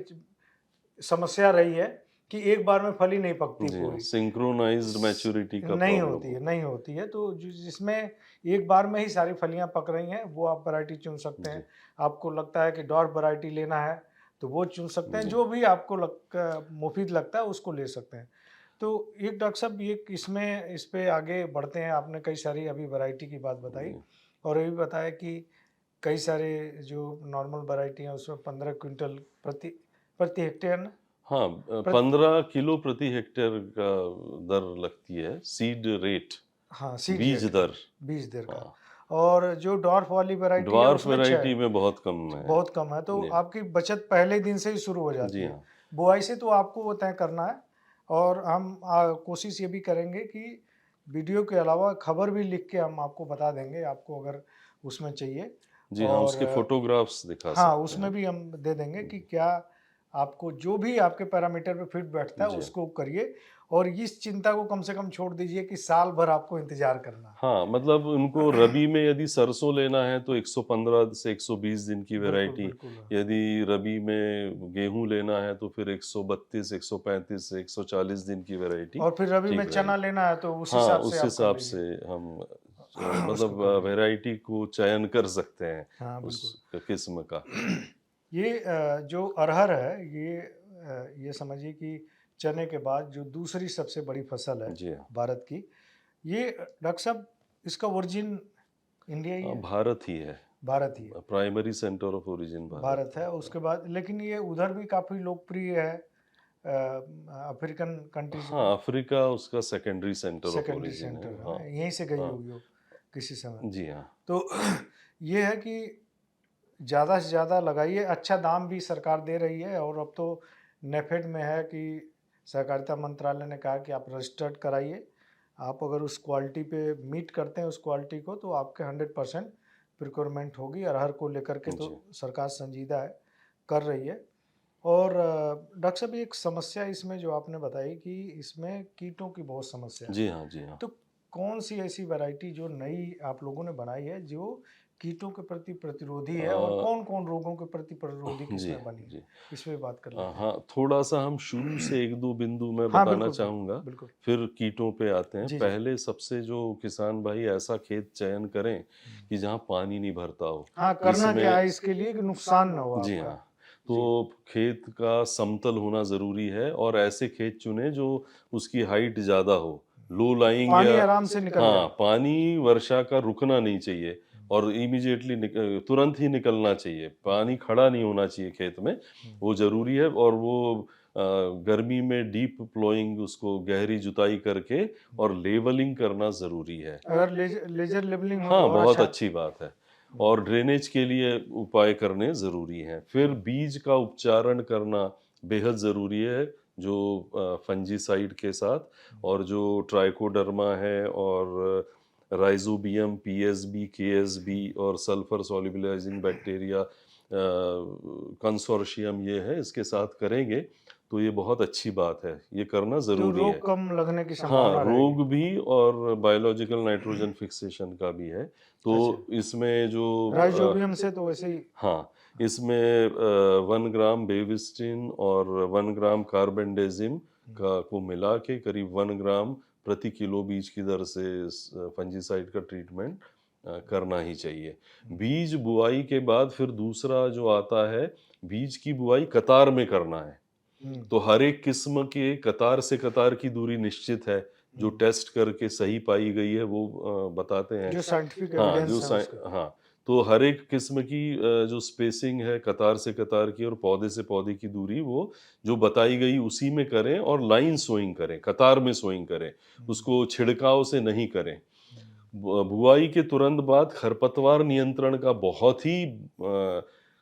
समस्या रही है कि एक बार में फली नहीं पकती जी हाँ, पूरी। सिंक्रोनाइज़्ड मैच्योरिटी का नहीं प्रॉब्लम होती है, हो। नहीं होती है। तो जिसमें एक बार में ही सारी फलियाँ पक रही हैं, वो आप वैरायटी चुन सकते जी, हैं। आपको लगता है कि डॉट वैरायटी लेना है, तो वो चुन सकते हैं। जी, जो भी आपको मुफ़ीद लगता है, उसको ले सकते हैं। तो एक डॉक्टर साहब ये इसमें इस पे आगे बढ़ते हैं। आपने कई सारी अभी वैरायटी की बात बताई जी। और ये भी बताया कि कई सारे जो नॉर्मल वैरायटी हैं, उसमें 15 क्विंटल प्रति प्रति हेक्टेयर ना? हाँ, प्रति 15 किलो प्रति हेक्टेयर का दर लगती है, सीड रेट, हाँ, सीड बीज रेट का, दर। बीज दर का। हाँ, और जो डॉर्फ वाली वैरायटी है ड्वार्फ उसमें 6 वैरायटी है, में बहुत कम है। बहुत कम है। तो जी, आपकी बचत पहले दिन से ही शुरू हो जी जाती है। हाँ, बुआई से तो आपको वो तय करना है। और हम कोशिश ये भी करेंगे कि वीडियो के अलावा खबर भी लिख के हम आपको बता देंगे, आपको अगर उसमें चाहिए। जी हाँ, और उसके फ़ोटोग्राफ्स दिखा हाँ, सकते उसमें हैं। भी हम दे देंगे कि जी, क्या आपको जो भी आपके पैरामीटर पे फिट बैठता है जी हाँ। उसको करिए। और इस चिंता को कम से कम छोड़ दीजिए कि साल भर आपको इंतज़ार करना है। हाँ, मतलब उनको रबी में यदि सरसों लेना है तो 115 से 120 दिन की बिल्कुल, वैरायटी, बिल्कुल। यदि रबी में गेहूँ लेना है तो फिर 132, 135 से 140 दिन की वैरायटी और फिर रबी में ठीक चना रहेगी। लेना है तो उस हाँ, हिसाब से उस आप कर हिसाब से लीजिए। हम उसको मतलब कर लीजिए। वैरायटी को चयन कर सकते हैं हाँ, उस बिल्कुल। किस्म का। ये जो अरहर है ये समझिए कि चने के बाद जो दूसरी सबसे बड़ी फसल है जी हाँ। भारत की, ये डॉक्टर साहब इसका ओरिजिन इंडिया ही है, भारत ही है। भारत ही है। Primary centre of origin Bharat Bharat है। है, उसके बाद लेकिन ये उधर भी काफ़ी लोकप्रिय है अफ्रीकन कंट्रीज़ में। हाँ, अफ्रीका उसका secondary centre of secondary origin है। सेंटर है हाँ, ना, यहीं से गई हाँ। होगी वो किसी समय। जी हाँ। तो ये है कि ज़्यादा से ज़्यादा लगाइए, अच्छा दाम भी सरकार दे रही है। और अब तो नेफेड में है कि सहकारिता मंत्रालय ने कहा कि आप रजिस्टर्ड कराइए। आप अगर उस क्वालिटी पे मीट करते हैं उस क्वालिटी को तो आपके 100% प्रिक्योरमेंट होगी। अरहर को लेकर के तो जी। सरकार संजीदा है, कर रही है। और डॉक्टर साहब एक समस्या इसमें जो आपने बताई कि इसमें कीटों की बहुत समस्या है। जी हाँ, जी हाँ। तो कौन सी ऐसी वैरायटी जो नई आप लोगों ने बनाई है जो कीटों के प्रति प्रतिरोधी है और अ, कौन-कौन रोगों के प्रति प्रतिरोधी जी, किसमें बनी है? जी। इस पे बात कर लेते हैं। हाँ, थोड़ा-सा हम शुरू से 1-2 बिंदु मैं हाँ, बताना बिल्कुल, बिल्कुल, चाहूँगा, बिल्कुल। फिर कीटों पे आते हैं। जी, जी। पहले सबसे जो किसान भाई ऐसा खेत चयन करें हुँ। कि जहाँ पानी नहीं भरता हो, हाँ, करना जिसमें क्या है इसके लिए कि नुकसान ना हो जी आपका। हाँ, जी, तो खेत का समतल होना ज़रूरी है और ऐसे खेत चुनें जो उसकी हाइट ज़्यादा हो, लो लाइंग पानी या आराम से निकल हाँ, जाए। पानी वर्षा का रुकना नहीं चाहिए हुँ, और इमीडिएटली तुरंत ही निकलना चाहिए। पानी खड़ा नहीं होना चाहिए खेत में, हुँ। वो ज़रूरी है और वो गर्मी में डीप प्लोइंग उसको गहरी जुताई करके और लेवलिंग करना ज़रूरी है। अगर लेज़र लेवलिंग हो तो हाँ, और बहुत अच्छा। अच्छी बात है हुँ, और ड्रेनेज के लिए उपाय करने ज़रूरी हैं। फिर हुँ, बीज का उपचारण करना बेहद ज़रूरी है, जो फंजीसाइड के साथ हुँ। और जो ट्राइकोडर्मा है और राइज़ोबियम, पीएसबी, केएसबी और सल्फर सॉल्युबलाइजिंग बैक्टीरिया कंसोर्शियम ये है, इसके साथ करेंगे, तो ये बहुत अच्छी बात है। ये करना तो ज़रूरी है। रोग कम लगने की हाँ, संभावना रहेगी। रोग भी और बायोलॉजिकल नाइट्रोजन फिक्सेशन का भी है। अच्छा, तो इसमें जो राइज़ोबियम से तो वैसे ही। हाँ, इसमें 1 ग्राम बेविस्टिन और 1 ग्राम कार्बेंडेज़िम हुँ, का को मिला के करीब 1 ग्राम प्रति किलो बीज की दर से इस फंजीसाइड का ट्रीटमेंट करना ही चाहिए। बीज बुआई के बाद फिर दूसरा जो आता है, बीज की बुआई कतार में करना है। तो हर एक किस्म के कतार से कतार की दूरी निश्चित है, जो टेस्ट करके सही पाई गई है वो बताते हैं। जो साइंटिफिक हाँ, जो एविडेंस है उसका। हाँ, तो हर एक किस्म की जो स्पेसिंग है कतार से कतार की और पौधे से पौधे की दूरी वो जो बताई गई उसी में करें और लाइन सोइंग करें, कतार में सोइंग करें, उसको छिड़काव से नहीं करें। बुआई के तुरंत बाद खरपतवार नियंत्रण का बहुत ही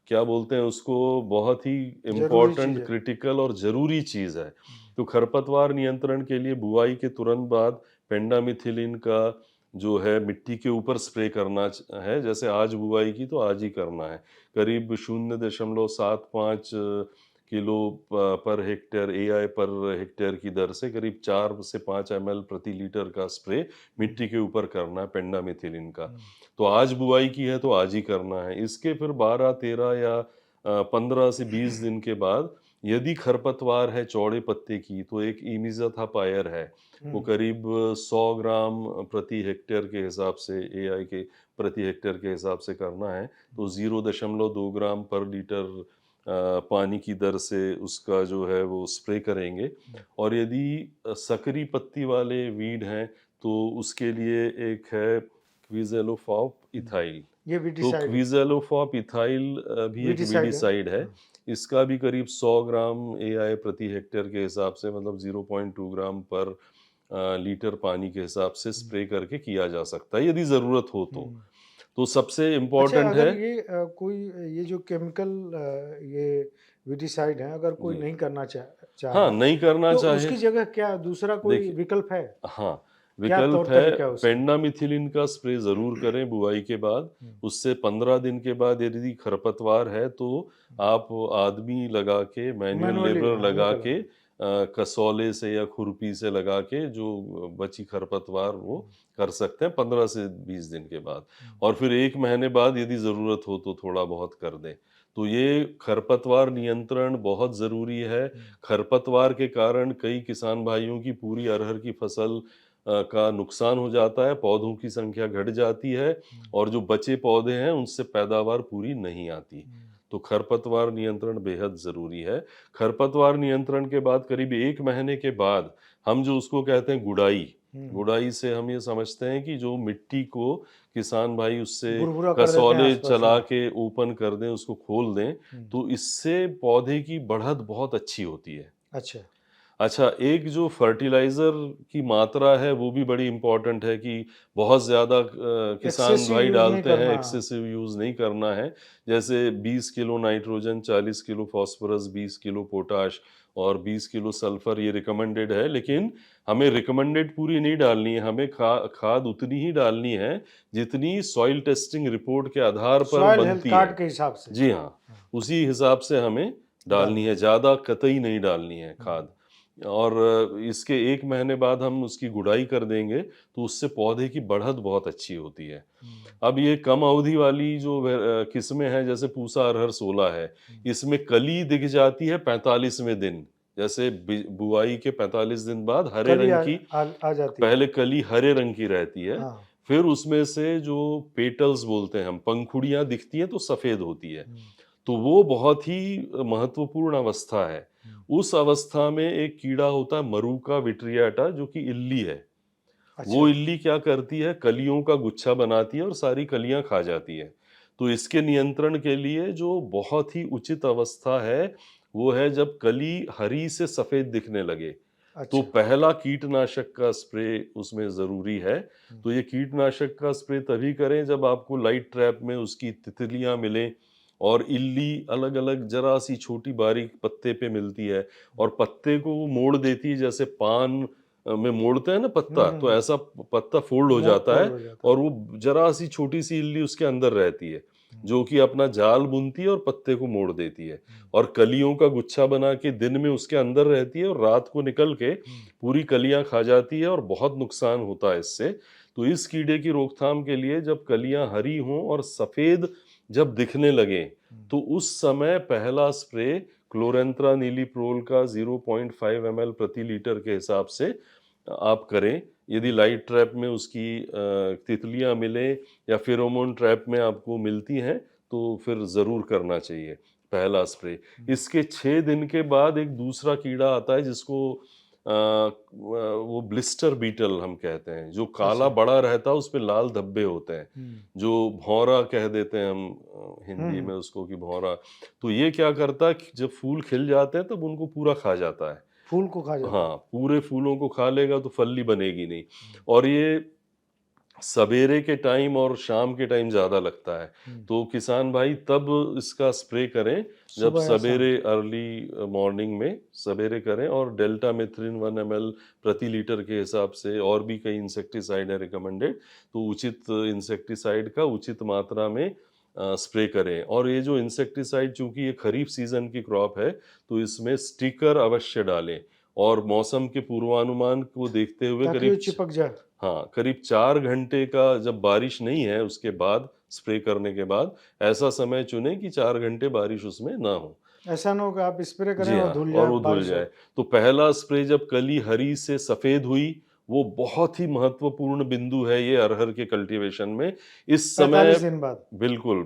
क्या बोलते हैं उसको, बहुत ही जरूरी चीज इम्पोर्टेंट, है। क्रिटिकल और ज़रूरी चीज़ है। तो खरपतवार नियंत्रण के लिए बुआई के तुरंत बाद पेंडामिथिलिन का जो है मिट्टी के ऊपर स्प्रे करना है। जैसे आज बुआई की तो आज ही करना है। करीब 0.75 kilo per hectare AI per hectare की दर से करीब 4 से 5 ml प्रति लीटर का स्प्रे मिट्टी के ऊपर करना है पेंडामिथिलिन का। तो आज बुआई की है तो आज ही करना है। इसके फिर 12, 13 या 15 से 20 दिन के बाद यदि खरपतवार है चौड़े पत्ते की तो एक इमिज़ाथापायर है, वो करीब 100 ग्राम प्रति हेक्टेयर के हिसाब से एआई के प्रति हेक्टेयर के हिसाब से करना है। तो 0.2 ग्राम पर लीटर पानी की दर से उसका जो है वो स्प्रे करेंगे। और यदि सकरी पत्ती वाले वीड हैं तो उसके लिए एक है क्विज़ेलोफॉप इथाइल। ये तो विटिसाइड है। क्विज़ेलोफॉप इथाइल भी एक विटिसाइड है। वीडिसाइड है। इसका भी करीब 100 ग्राम एआई प्रति हेक्टेयर के हिसाब से, मतलब 0.2 ग्राम पर लीटर पानी के हिसाब से स्प्रे करके किया जा सकता है यदि ज़रूरत हो तो। तो सबसे अच्छा, इम्पोर्टेंट अगर है। ये कोई ये जो केमिकल ये विटिसाइड है, अगर कोई जी, नहीं करना हाँ, चाहे नहीं करना तो चाहे, उसकी जगह क्या दूसरा कोई देखिए, विकल्प है? हाँ, क्या विकल्प तौर है तरीका है उसका? पेंडामिथिलिन का स्प्रे ज़रूर करें बुआई के बाद। उससे 15 दिन के बाद यदि खरपतवार है तो आप आदमी लगा के, मैनुअल मैनुअली, लेबर हाँ, लगा निकलना। के कसौले से या खुरपी से लगा के जो बची खरपतवार वो कर सकते हैं 15 से 20 दिन के बाद। और फिर 1 महीने बाद यदि ज़रूरत हो तो थोड़ा बहुत कर दें। तो ये खरपतवार नियंत्रण बहुत ज़रूरी है। खरपतवार के कारण कई किसान भाइयों की पूरी अरहर की फसल का नुकसान हो जाता है, पौधों की संख्या घट जाती है और जो बचे पौधे हैं उनसे पैदावार पूरी नहीं आती। तो खरपतवार नियंत्रण बेहद ज़रूरी है। खरपतवार नियंत्रण के बाद करीब 1 महीने के बाद हम जो उसको कहते हैं गुड़ाई, गुड़ाई से हम ये समझते हैं कि जो मिट्टी को किसान भाई उससे बुरबुरा कर देते हैं कसौले आसपास, चला हाँ। के ओपन कर दें, उसको खोल दें, तो इससे पौधे की बढ़त बहुत अच्छी होती है। अच्छा। अच्छा, एक जो फर्टिलाइज़र की मात्रा है वो भी बड़ी इम्पोर्टेंट है कि बहुत ज़्यादा किसान एक्सेसिव भाई यूज नहीं डालते हैं, करना। एक्सेसिव यूज़ नहीं करना है। जैसे 20 kilo nitrogen, 40 kilo phosphorus, 20 kilo potash और 20 किलो सल्फर, ये रिकमेंडेड है, लेकिन हमें रिकमेंडेड पूरी नहीं डालनी है, हमें खाद उतनी ही डालनी है जितनी सॉइल टेस्टिंग रिपोर्ट के आधार पर सॉइल हेल्थ बनती कार्ड है। के हिसाब से। जी हाँ, उसी हिसाब से हमें डालनी डालना। है, ज़्यादा कतई नहीं डालनी है खाद। और इसके 1 महीने बाद हम उसकी गुड़ाई कर देंगे, तो उससे पौधे की बढ़त बहुत अच्छी होती है। अब ये कम अवधि वाली जो किस्में हैं, जैसे पूसा अरहर 16 है, इसमें कली दिख जाती है 45वें दिन। जैसे बुआई के 45 दिन बाद हरे कली रंग आ, की, आ, आ जाती है। पहले कली हरे रंग की रहती है, हाँ। फिर उसमें से जो पेटल्स बोलते हैं हम, पंखुड़ियाँ दिखती हैं तो सफ़ेद होती है। तो वो बहुत ही महत्वपूर्ण अवस्था है। उस अवस्था में एक कीड़ा होता है मरूका विट्रियाटा, जो कि इल्ली है। वो अच्छा। इल्ली क्या करती है, कलियों का गुच्छा बनाती है और सारी कलियां खा जाती है। तो इसके नियंत्रण के लिए जो बहुत ही उचित अवस्था है, वो है जब कली हरी से सफ़ेद दिखने लगे। तो अच्छा। पहला कीटनाशक का स्प्रे उसमें ज़रूरी है। तो ये कीटनाशक का स्प्रे तभी करें जब आपको लाइट ट्रैप में उसकी तितलियाँ मिलें और इल्ली अलग-अलग ज़रा-सी छोटी बारीक पत्ते पे मिलती है और पत्ते को वो मोड़ देती है, जैसे पान में मोड़ते हैं ना पत्ता, तो ऐसा पत्ता फ़ोल्ड हो जाता फोल्ड है हो जाता और है। वो ज़रा-सी छोटी-सी इल्ली उसके अंदर रहती है, जो कि अपना जाल बुनती है और पत्ते को मोड़ देती है। और कलियों का गुच्छा बना के दिन में उसके अंदर रहती है और रात को निकल के पूरी कलियां खा जाती है और बहुत नुकसान होता है इससे। तो इस कीड़े की रोकथाम के लिए जब कलियां हरी हों और सफ़ेद जब दिखने लगें, तो उस समय पहला स्प्रे क्लोरेंथ्रा नीलीप्रोल का 0.5 ml प्रति लीटर के हिसाब से आप करें। यदि लाइट ट्रैप में उसकी तितलियां मिले या फेरोमोन ट्रैप में आपको मिलती हैं तो फिर ज़रूर करना चाहिए पहला स्प्रे। इसके 6 दिन के बाद एक दूसरा कीड़ा आता है जिसको वो ब्लिस्टर बीटल हम कहते हैं, जो काला अच्छा। बड़ा रहता है, उसपे लाल धब्बे होते हैं, जो भौरा कह देते हैं हम हिंदी हम्म। में उसको कि भौरा। तो ये क्या करता है कि जब फूल खिल जाते हैं तब उनको पूरा खा जाता है। फूल को खा जाता है। हाँ, पूरे फूलों को खा लेगा तो फल्ली बनेगी नहीं। और ये सवेरे के टाइम और शाम के टाइम ज़्यादा लगता है। हम्म। तो किसान भाई तब इसका स्प्रे करें जब सुबह या शाम। सवेरे अर्ली मॉर्निंग में सवेरे करें, और डेल्टामेथ्रिन 1 ml प्रति लीटर के हिसाब से, और भी कई इंसेक्टिसाइड है रिकमेंडेड, तो उचित इंसेक्टिसाइड का उचित मात्रा में स्प्रे करें। और ये जो इंसेक्टिसाइड, चूंकि ये खरीफ सीजन की क्रॉप है, तो इसमें स्टिकर अवश्य डालें, और मौसम के पूर्वानुमान को देखते हुए ताकि वो करीब चिपक जाए। हाँ, करीब 4 घंटे का, जब बारिश नहीं है उसके बाद स्प्रे करने के बाद ऐसा समय चुनें कि 4 घंटे बारिश उसमें ना हो। ऐसा ना हो कि आप स्प्रे करें जी और हाँ, धुल और जाए, वो धुल बारिश जाए। हो। तो पहला स्प्रे जब कली हरी से सफ़ेद हुई, वो बहुत ही महत्वपूर्ण बिंदु है ये अरहर के कल्टीवेशन में। इस समय 45 दिन बाद। बिल्कुल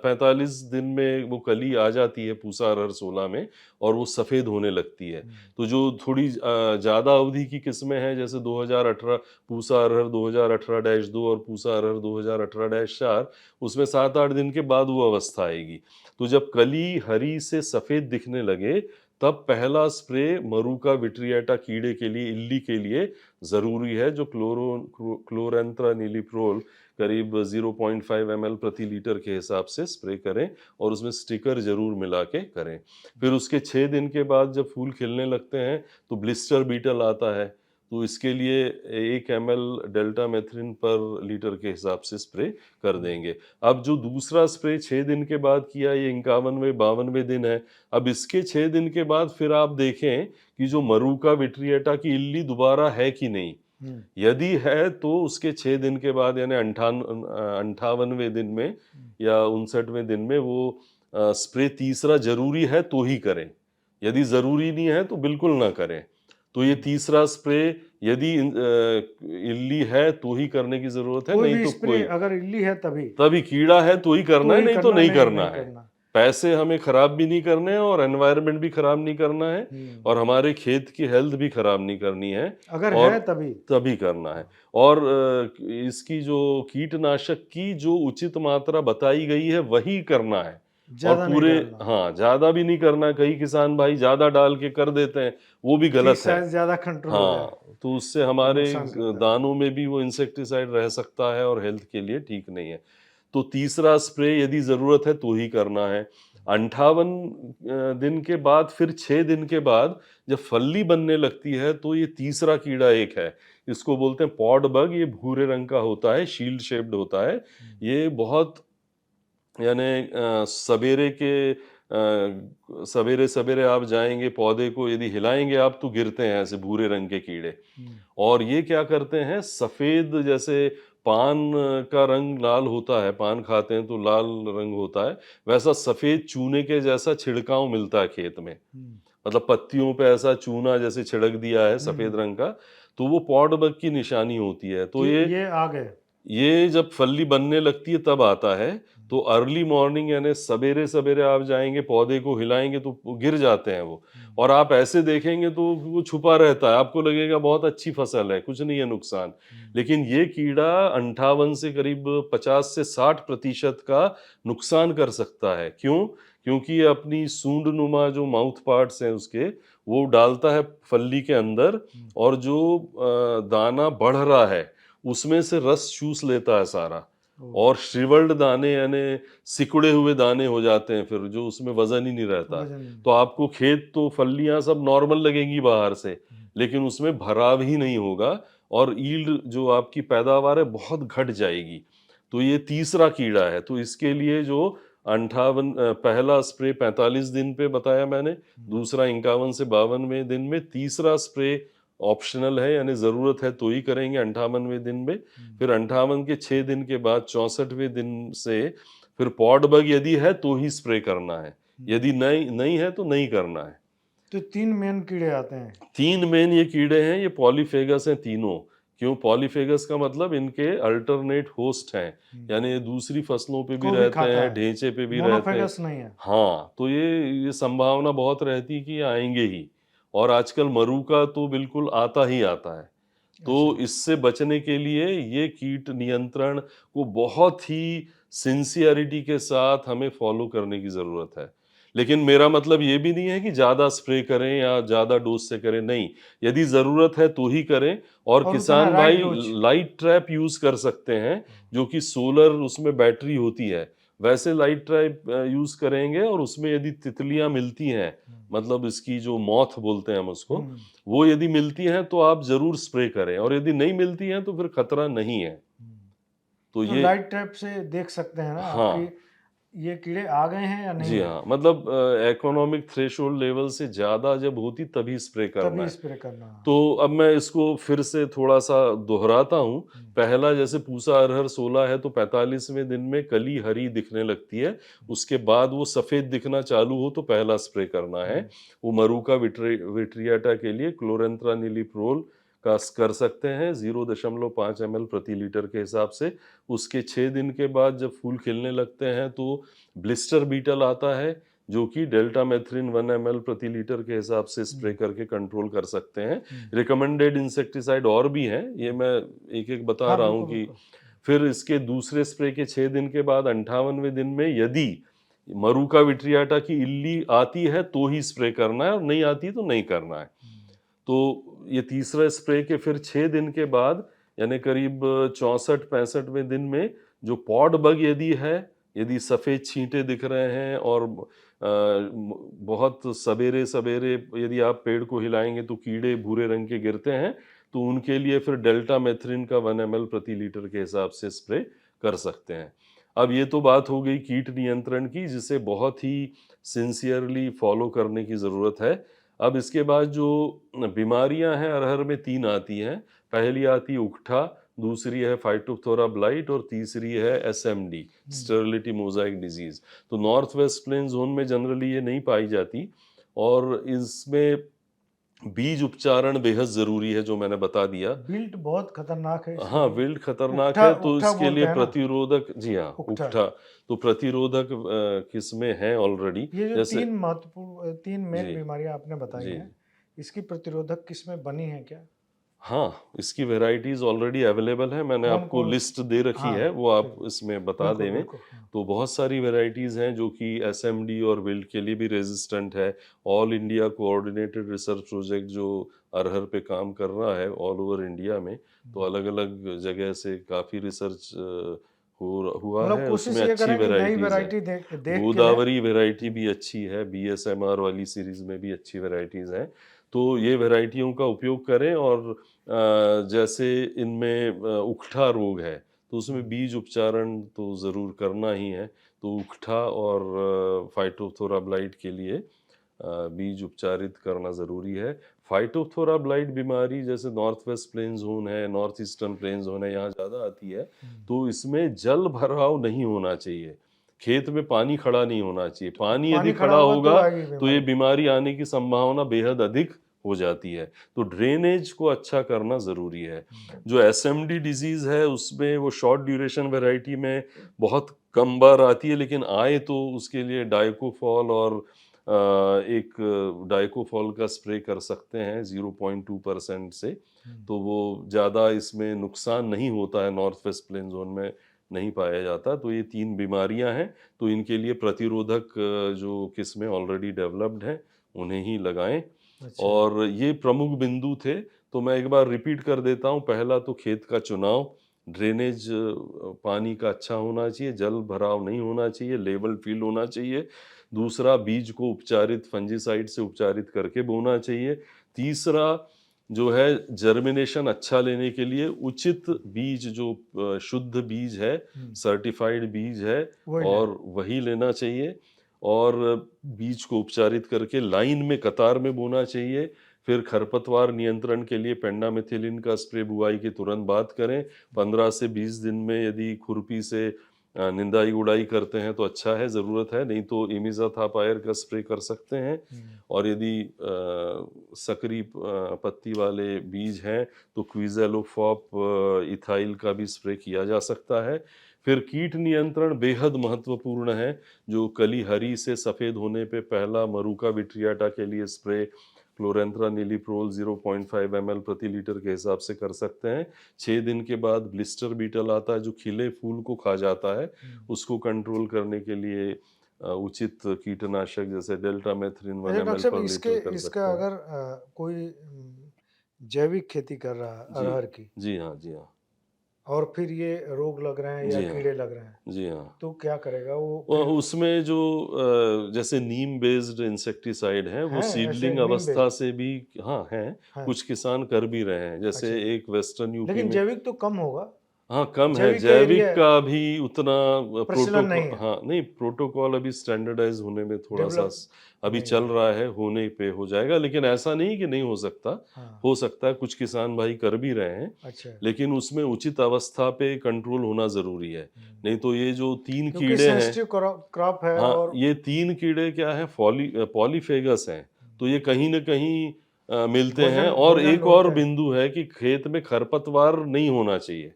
45 दिन में वो कली आ जाती है पूसा अरहर 16 में, और वो सफ़ेद होने लगती है। तो जो थोड़ी ज़्यादा अवधि की किस्में हैं, जैसे 2018 पूसा अरहर 2018-2 और पूसा अरहर 2018-4, उसमें 7-8 दिन के बाद वो अवस्था आएगी। तो जब कली हरी से सफ़ेद दिखने लगे, तब पहला स्प्रे मरुका विट्रिएटा कीड़े के लिए, इल्ली के लिए ज़रूरी है, जो क्लोरेंथ्रानिलिप्रोल करीब 0.5 ml प्रति लीटर के हिसाब से स्प्रे करें, और उसमें स्टिकर ज़रूर मिला के करें। फिर उसके 6 दिन के बाद जब फूल खिलने लगते हैं तो ब्लिस्टर बीटल आता है, तो इसके लिए 1 ml डेल्टामेथ्रिन पर लीटर के हिसाब से स्प्रे कर देंगे। अब जो दूसरा स्प्रे 6 दिन के बाद किया, ये 51वें-52वें दिन है। अब इसके 6 दिन के बाद फिर आप देखें कि जो मरुका विट्रिएटा की इल्ली दोबारा है कि नहीं। हम्म। यदि है तो उसके 6 दिन के बाद, यानी 58वें दिन में या 59वें दिन में वो स्प्रे तीसरा ज़रूरी है तो ही करें। यदि ज़रूरी नहीं है तो बिल्कुल ना करें। तो ये तीसरा स्प्रे यदि इल्ली है तो ही करने की ज़रूरत है, कोई नहीं भी तो स्प्रे कोई, अगर इल्ली है तभी तभी कीड़ा है तो ही करना तो है, ही नहीं तो करना, नहीं नहीं करना नहीं है। करना। पैसे हमें खराब भी नहीं करने हैं और एनवायरनमेंट भी खराब नहीं करना है, हम्म। और हमारे खेत की हेल्थ भी खराब नहीं करनी है, अगर और है तभी। तभी करना है। और इसकी जो कीटनाशक की जो उचित मात्रा बताई गई है वही करना है, और ज्यादा नहीं पूरे, डालना। हाँ, ज्यादा भी नहीं करना। कई किसान भाई ज्यादा डाल के कर देते हैं, वो भी कि गलत है। शायद ज्यादा कंट्रोल हो जाए, हाँ, तो उससे हमारे नुकसान करता है। दानों में भी वो इंसेक्टिसाइड रह सकता है, और हेल्थ के लिए ठीक नहीं है। तो तीसरा स्प्रे यदि ज़रूरत है तो ही करना है। 58 दिन के बाद, फिर 6 दिन के बाद जब फल्ली बनने लगती है, तो ये तीसरा कीड़ा एक है, इसको बोलते हैं पॉड बग। ये भूरे रंग का होता है, शील्ड शेप्ड होता है। ये बहुत, यानी सवेरे के सवेरे सवेरे आप जाएंगे, पौधे को यदि हिलाएंगे आप, तो गिरते हैं ऐसे भूरे रंग के कीड़े। हम्म। और ये क्या करते हैं, सफेद, जैसे पान का रंग लाल होता है, पान खाते हैं तो लाल रंग होता है, वैसा सफेद चूने के जैसा छिड़काव मिलता है खेत में। हम्म। मतलब पत्तियों पे ऐसा चूना जैसे छिड़क दिया है सफेद हम्म। रंग का, तो वो पॉड बग की निशानी होती है। तो कि ये आ गए। ये जब फल्ली बनने लगती है तब आता है। तो अर्ली मॉर्निंग, यानी सवेरे सवेरे आप जाएंगे, पौधे को हिलाएंगे तो वो गिर जाते हैं वो। और आप ऐसे देखेंगे तो वो छुपा रहता है, आपको लगेगा बहुत अच्छी फसल है, कुछ नहीं है नुकसान। लेकिन ये कीड़ा 58 से करीब 50 से 60% का नुकसान कर सकता है। क्यों? क्योंकि ये अपनी सूंड नुमा जो माउथ पार्ट्स हैं उसके, वो डालता है फल्ली के अंदर, और जो दाना बढ़ रहा है उसमें से रस चूस लेता है सारा, ओ, और श्रिवल्ड दाने, यानी सिकुड़े हुए दाने हो जाते हैं फिर, जो उसमें वजन ही नहीं रहता। वजन। तो आपको खेत तो फलियां सब नॉर्मल लगेंगी बाहर से, लेकिन उसमें भराव ही नहीं होगा, और ईल्ड जो आपकी पैदावार है बहुत घट जाएगी। तो ये तीसरा कीड़ा है। तो इसके लिए जो 58 पहला स्प्रे 45 दिन पे बताया मैंने, दूसरा 51 से 52वें दिन में, तीसरा स्प्रे ऑप्शनल है, यानी ज़रूरत है तो ही करेंगे 58वें दिन में। फिर 58 के 6 दिन के बाद 64वें दिन से फिर पॉड बग यदि है तो ही स्प्रे करना है, यदि नहीं नहीं है तो नहीं करना है। तो 3 मेन कीड़े आते हैं। 3 मेन ये कीड़े हैं, ये पॉलीफेगस हैं तीनों, क्यों? पॉलीफेगस का मतलब इनके अल्टरनेट होस्ट हैं, यानी ये दूसरी फसलों पे भी को भी रहते खाता हैं, है, ढेंचे पे भी रहते हैं। मोनोफेगस नहीं है। हाँ, तो ये संभावना बहुत रहती है कि ये आएंगे ही, और आजकल मरूका तो बिल्कुल आता ही आता है। अच्छा। तो इससे बचने के लिए ये कीट नियंत्रण को बहुत ही सिंसियरिटी के साथ हमें फॉलो करने की ज़रूरत है। लेकिन मेरा मतलब ये भी नहीं है कि ज़्यादा स्प्रे करें या ज़्यादा डोज़ से करें, नहीं। यदि ज़रूरत है तो ही करें, और और उतना किसान राइट भाई डोज। लाइट ट्रैप यूज़ कर सकते हैं, जो कि सोलर उसमें बैटरी होती है। वैसे लाइट ट्रैप यूज़ करेंगे, और उसमें यदि तितलियाँ मिलती हैं, मतलब इसकी जो मॉथ बोलते हैं हम उसको, हम्म। वो यदि मिलती हैं तो आप ज़रूर स्प्रे करें, और यदि नहीं मिलती हैं तो फिर खतरा नहीं है। तो तो ये, लाइट ट्रैप से देख सकते हैं ना आपकी हाँ, ये कीड़े आ गए हैं या नहीं जी है, हाँ, मतलब इकोनॉमिक थ्रेशोल्ड लेवल से ज़्यादा जब होती तभी स्प्रे करना तभी है। स्प्रे करना। तो अब मैं इसको फिर से थोड़ा-सा दोहराता हूँ। पहला, जैसे पूसा अरहर 16 है तो 45वें दिन में कली हरी दिखने लगती है। उसके बाद वो सफ़ेद दिखना चालू हो तो पहला स्प्रे करना है। वो मरूका विट्रियाटा के लिए क्लोरेंथ्रानिलिप्रोल का कर सकते हैं 0.5 ml प्रति लीटर के हिसाब से। उसके 6 दिन के बाद जब फूल खिलने लगते हैं तो ब्लिस्टर बीटल आता है, जो कि डेल्टामेथ्रिन 1 ml प्रति लीटर के हिसाब से स्प्रे करके कंट्रोल कर सकते हैं। रिकमेंडेड इंसेक्टिसाइड और भी हैं, ये मैं एक-एक बता हाँ रहा हूँ बिल्कुल कि बिल्कुल। फिर इसके दूसरे स्प्रे के 6 दिन के बाद 58वें दिन में यदि मरूका विट्रियाटा की इल्ली आती है तो ही स्प्रे करना है, और नहीं आती तो नहीं करना है। तो ये तीसरा स्प्रे के फिर 6 दिन के बाद, यानी करीब 64-65वें दिन में जो पॉड बग यदि है, यदि सफ़ेद छींटे दिख रहे हैं और बहुत सवेरे-सवेरे यदि आप पेड़ को हिलाएँगे तो कीड़े भूरे रंग के गिरते हैं, तो उनके लिए फिर डेल्टामेथ्रिन का 1 ml प्रति लीटर के हिसाब से स्प्रे कर सकते हैं। अब ये तो बात हो गई कीट नियंत्रण की, जिसे बहुत ही सिंसियरली फॉलो करने की ज़रूरत है। अब इसके बाद जो बीमारियां हैं अरहर में, 3 आती हैं। पहली आती है उकठा, दूसरी है फाइटोप्थोरा ब्लाइट, और तीसरी है एसएमडी, स्टेरिलिटी मोजाइक डिजीज। तो नॉर्थ वेस्ट प्लेन जोन में जनरली ये नहीं पाई जाती, और इसमें बीज उपचारण बेहद ज़रूरी है, जो मैंने बता दिया। बिल्ट बहुत खतरनाक है हाँ, इसलिए। विल्ट खतरनाक उकठा है, तो उकठा इसके बोलते लिए हैं ना, प्रतिरोधक, जी हाँ, उकठा। उकठा, तो प्रतिरोधक किस्में हैं ऑलरेडी, ये जो जैसे, तीन महत्वपूर्ण, तीन मेन जी, बीमारियां आपने बताई जी। हैं, इसकी प्रतिरोधक किस्में बनी हैं क्या? हाँ, इसकी वैराइटीज़ ऑलरेडी अवेलेबल हैं, मैंने कौन आपको कौन सी? लिस्ट दे रखी हाँ है, वो आप ठीक, इसमें बता बिल्कुल देवें। बिल्कुल हाँ। तो बहुत सारी वैराइटीज़ हैं जो कि एसएमडी और विल्ट के लिए भी रेजिस्टेंट है। All India coordinated research project जो अरहर पे काम कर रहा है ऑल ओवर इंडिया में, तो अलग-अलग जगह से काफ़ी रिसर्च हुआ मतलब है, कोशिश उसमें ये अच्छी करें कि नई वैराइटीज़ हैं। वैरायटी देख देख के लें। गोदावरी वैरायटी भी अच्छी है, बीएसएमआर वाली सीरीज़ में भी अच्छी वैराइटीज़ हैं। तो ये वैरायटियों का उपयोग करें, और जैसे इनमें उकठा रोग है, तो उसमें बीज उपचारण तो ज़रूर करना ही है। तो उकठा और फाइटोप्थोरा ब्लाइट के लिए बीज उपचारित करना ज़रूरी है। फाइटोप्थोरा ब्लाइट बीमारी जैसे नॉर्थ वेस्ट प्लेन ज़ोन है, नॉर्थ ईस्टर्न प्लेन ज़ोन है, यहाँ ज़्यादा आती है। तो इसमें जल भराव नहीं होना चाहिए। खेत में पानी खड़ा नहीं होना चाहिए। पानी यदि पानी खड़ा खड़ा होगा तो होगा आएगी तो ये बीमारी। बीमारी आने की संभावना बेहद अधिक हो जाती है। तो ड्रेनेज को अच्छा करना ज़रूरी है। जो एसएमडी डिज़ीज़ है उसमें वो शॉर्ट ड्यूरेशन वैरायटी में बहुत कम बार आती है, लेकिन आए तो उसके लिए डाइकोफॉल और एक डाइकोफॉल का स्प्रे कर सकते हैं 0.2% से। तो वो ज़्यादा इसमें नुकसान नहीं होता है, नॉर्थ वेस्ट प्लेन जोन में नहीं पाया जाता। तो ये 3 बीमारियां हैं, तो इनके लिए प्रतिरोधक जो किस्में ऑलरेडी डेवलप्ड हैं उन्हें ही लगाएं। अच्छा। और ये प्रमुख बिंदु थे, तो मैं एक बार रिपीट कर देता हूँ। पहला तो खेत का चुनाव, ड्रेनेज पानी का अच्छा होना चाहिए, जल भराव नहीं होना चाहिए, लेवल फील्ड होना चाहिए। दूसरा, बीज को उपचारित फंजीसाइड से उपचारित करके बोना चाहिए। तीसरा जो है, जर्मिनेशन अच्छा लेने के लिए उचित बीज, जो शुद्ध बीज है, सर्टिफाइड बीज है, वही लें। और वही लेना चाहिए। और बीज को उपचारित करके लाइन में कतार में बोना चाहिए। फिर खरपतवार नियंत्रण के लिए पेंडामिथिलिन का स्प्रे बुआई के तुरंत बाद करें। 15 से 20 दिन में यदि खुरपी से निंदाई गुड़ाई करते हैं तो अच्छा है, ज़रूरत है, नहीं तो इमिज़ाथापायर का स्प्रे कर सकते हैं। और यदि सकरी पत्ती वाले बीज हैं तो क्विज़ेलोफॉप इथाइल का भी स्प्रे किया जा सकता है। फिर कीट नियंत्रण बेहद महत्वपूर्ण है, जो कली हरी से सफ़ेद होने पे पहला मरुका विट्रियाटा के लिए स्प्रे क्लोरेंथ्रानिलिप्रोल 0.5 ml प्रति लीटर के हिसाब से कर सकते हैं। 6 दिन के बाद ब्लिस्टर बीटल आता है जो खिले फूल को खा जाता है, उसको कंट्रोल करने के लिए उचित कीटनाशक जैसे डेल्टामेथ्रिन 1 अच्छा डॉक्टर ml साहब, पर इसके लीटर कर इसका सकते हैं। अगर कोई जैविक खेती कर रहा है जी, अरहर की, जी हाँ, जी हाँ, और फिर ये रोग लग रहे हैं या जी हाँ, कीड़े लग रहे हैं, जी हाँ। तो क्या करेगा वो फिर? उसमें जो जैसे नीम बेस्ड इंसेक्टिसाइड हैं वो हैं ऐसे सीडलिंग नीम अवस्था बेस्ड? से भी, हाँ हैं, हैं। कुछ किसान कर भी रहे हैं। जैसे अच्छा, एक वेस्टर्न यूपी लेकिन में, जैविक तो कम होगा। हाँ, कम है। जैविक का जैविक एरिया का भी उतना प्रचलन नहीं है, हाँ, नहीं, प्रोटोकॉल अभी स्टैंडर्डाइज़ होने में थोड़ा-सा डेवलप अभी नहीं चल हुआ है। रहा है, होने पे हो जाएगा, लेकिन ऐसा नहीं कि नहीं हो सकता। हाँ, हो सकता है, कुछ किसान भाई कर भी रहे हैं, अच्छा। लेकिन उसमें उचित अवस्था पे कंट्रोल होना ज़रूरी है। नहीं तो ये जो 3 क्योंकि कीड़े हैं, सेंसिटिव क्रॉप है हाँ, और ये 3 कीड़े क्या हैं, पॉलीफेगस हैं, तो ये कहीं न कहीं मिलते हैं। भोजन और भोजन एक और ढूँढते हैं। बिंदु है कि खेत में खरपतवार नहीं होना चाहिए।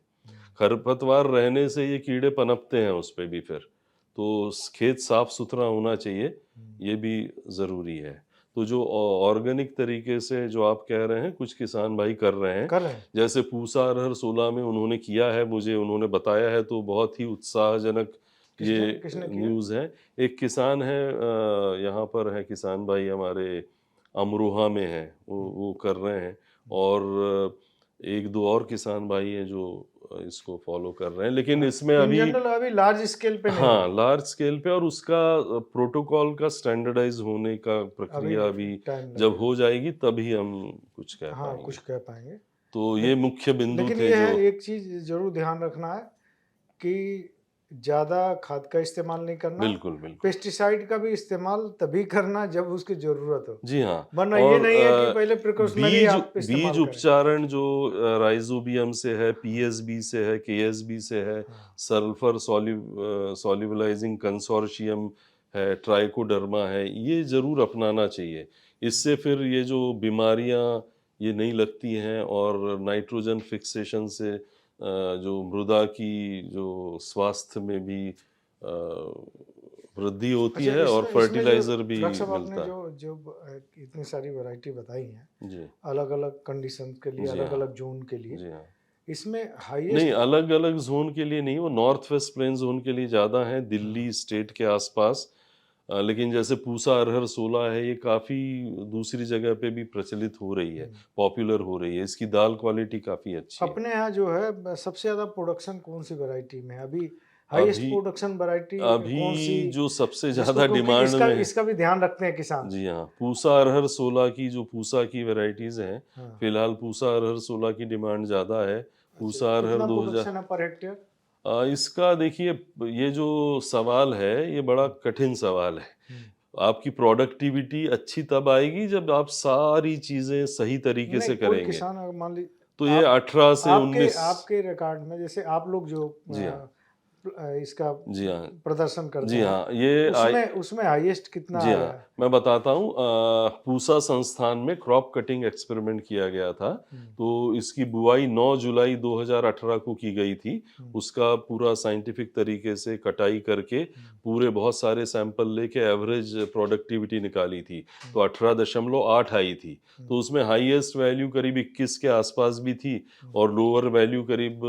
खरपतवार रहने से ये कीड़े पनपते हैं उस पे भी फिर। तो खेत साफ सुथरा होना चाहिए, ये भी ज़रूरी है। तो जो ऑर्गेनिक तरीके से जो आप कह रहे हैं, कुछ किसान भाई कर रहे हैं। कर रहे हैं। जैसे पूसा अरहर 16 में उन्होंने किया है, मुझे उन्होंने बताया है, तो बहुत ही उत्साहजनक ये किसने किसने किया? न्यूज़ है। एक किसान है, यहाँ पर है किसान भाई हमारे, अमरोहा में हैं, वो कर रहे हैं। और एक दो और किसान भाई हैं जो इसको फॉलो कर रहे हैं, लेकिन इसमें इन अभी, जनरल अभी लार्ज स्केल पे नहीं हाँ, है। लार्ज स्केल पे, और उसका प्रोटोकॉल का स्टैंडर्डाइज होने का अभी प्रक्रिया अभी टाइम जब लगेगा। हो जाएगी तभी हम कुछ कह हाँ, पाएंगे। कुछ कह पाएँगे। तो ये लेक मुख्य बिंदु लेकिन थे ये जो, है, एक चीज़ ज़रूर ध्यान रखना है कि ज़्यादा खाद का इस्तेमाल नहीं करना। बिल्कुल, बिल्कुल। पेस्टिसाइड का भी इस्तेमाल तभी करना जब उसकी ज़रूरत हो। जी हाँ। वरना ये और नहीं है कि पहले प्रिकॉशनरी बीज आप बीज इस्तेमाल करें। उपचारण जो राइजोबियम से है, पीएसबी से है, केएसबी से है, हाँ, सल्फर सॉल्युबलाइजिंग कंसोर्शियम है, ट्राइकोडर्मा है, ये ज़रूर अपनाना चाहिए। इससे फिर ये जो बीमारियां ये नहीं लगती हैं, और नाइट्रोजन फिक्सेशन से जो मृदा की जो स्वास्थ्य में भी वृद्धि होती अच्छा, है, और इसमें इसमें जो फर्टिलाइजर भी डॉक्टर साहब आपने मिलता है। जो इतनी सारी वैरायटी बताई हैं, जी, अलग-अलग कंडीशन के लिए, जी हाँ, अलग-अलग ज़ोन के लिए, जी हाँ। इसमें नहीं, हाईएस्ट अलग-अलग ज़ोन के लिए नहीं, वो नॉर्थ वेस्ट प्लेन ज़ोन के लिए ज़्यादा हैं, हाँ, दिल्ली स्टेट के आसपास। लेकिन जैसे पूसा अरहर 16 है, ये काफ़ी दूसरी जगह पे भी प्रचलित हो रही है, हुँ। पॉपुलर हो रही है। इसकी दाल क्वालिटी काफ़ी अच्छी है। अपने यहाँ जो है सबसे ज़्यादा प्रोडक्शन कौन-सी वैरायटी में है? अभी हाईएस्ट अभी प्रोडक्शन वैरायटी कौन-सी, अभी जो सबसे जिसको, ज़्यादा क्योंकि डिमांड इसका में है, इसका भी ध्यान रखते हैं किसान। जी हाँ, पूसा अरहर 16 की, जो पूसा की वैराइटीज़ हैं, हाँ, फिलहाल पूसा अरहर 16 की डिमांड ज़्यादा है। अच्छा, पूसा अरहर कितना 2000, प्रोडक्शन है पर हेक्टेयर? इसका देखिए, ये जो सवाल है, ये बड़ा कठिन सवाल है। हुँ। आपकी प्रोडक्टिविटी अच्छी तब आएगी जब आप सारी चीज़ें सही तरीके नहीं, से कोई करेंगे। किसान अगर मान ली तो ये आप 18 से आपके 19, आपके रिकॉर्ड में, जैसे आप लोग जो जी हाँ, इसका जी हाँ, प्रदर्शन करते जी हैं, हाँ, ये आई, उसमें उसमें हाईएस्ट कितना जी आया हाँ, है? मैं बताता हूँ। पूसा संस्थान में क्रॉप कटिंग एक्सपेरिमेंट किया गया था। हुँ, तो इसकी बुआई 9 जुलाई 2018 को की गई थी। हुँ, उसका पूरा साइंटिफिक तरीके से कटाई करके हुँ, पूरे बहुत सारे सैंपल लेके एवरेज प्रोडक्टिविटी निकाली थी। हुँ, तो 18.8 आई थी। हुँ, तो उसमें हाईएस्ट वैल्यू करीब 21 के आसपास भी थी, हुँ, और लोअर वैल्यू करीब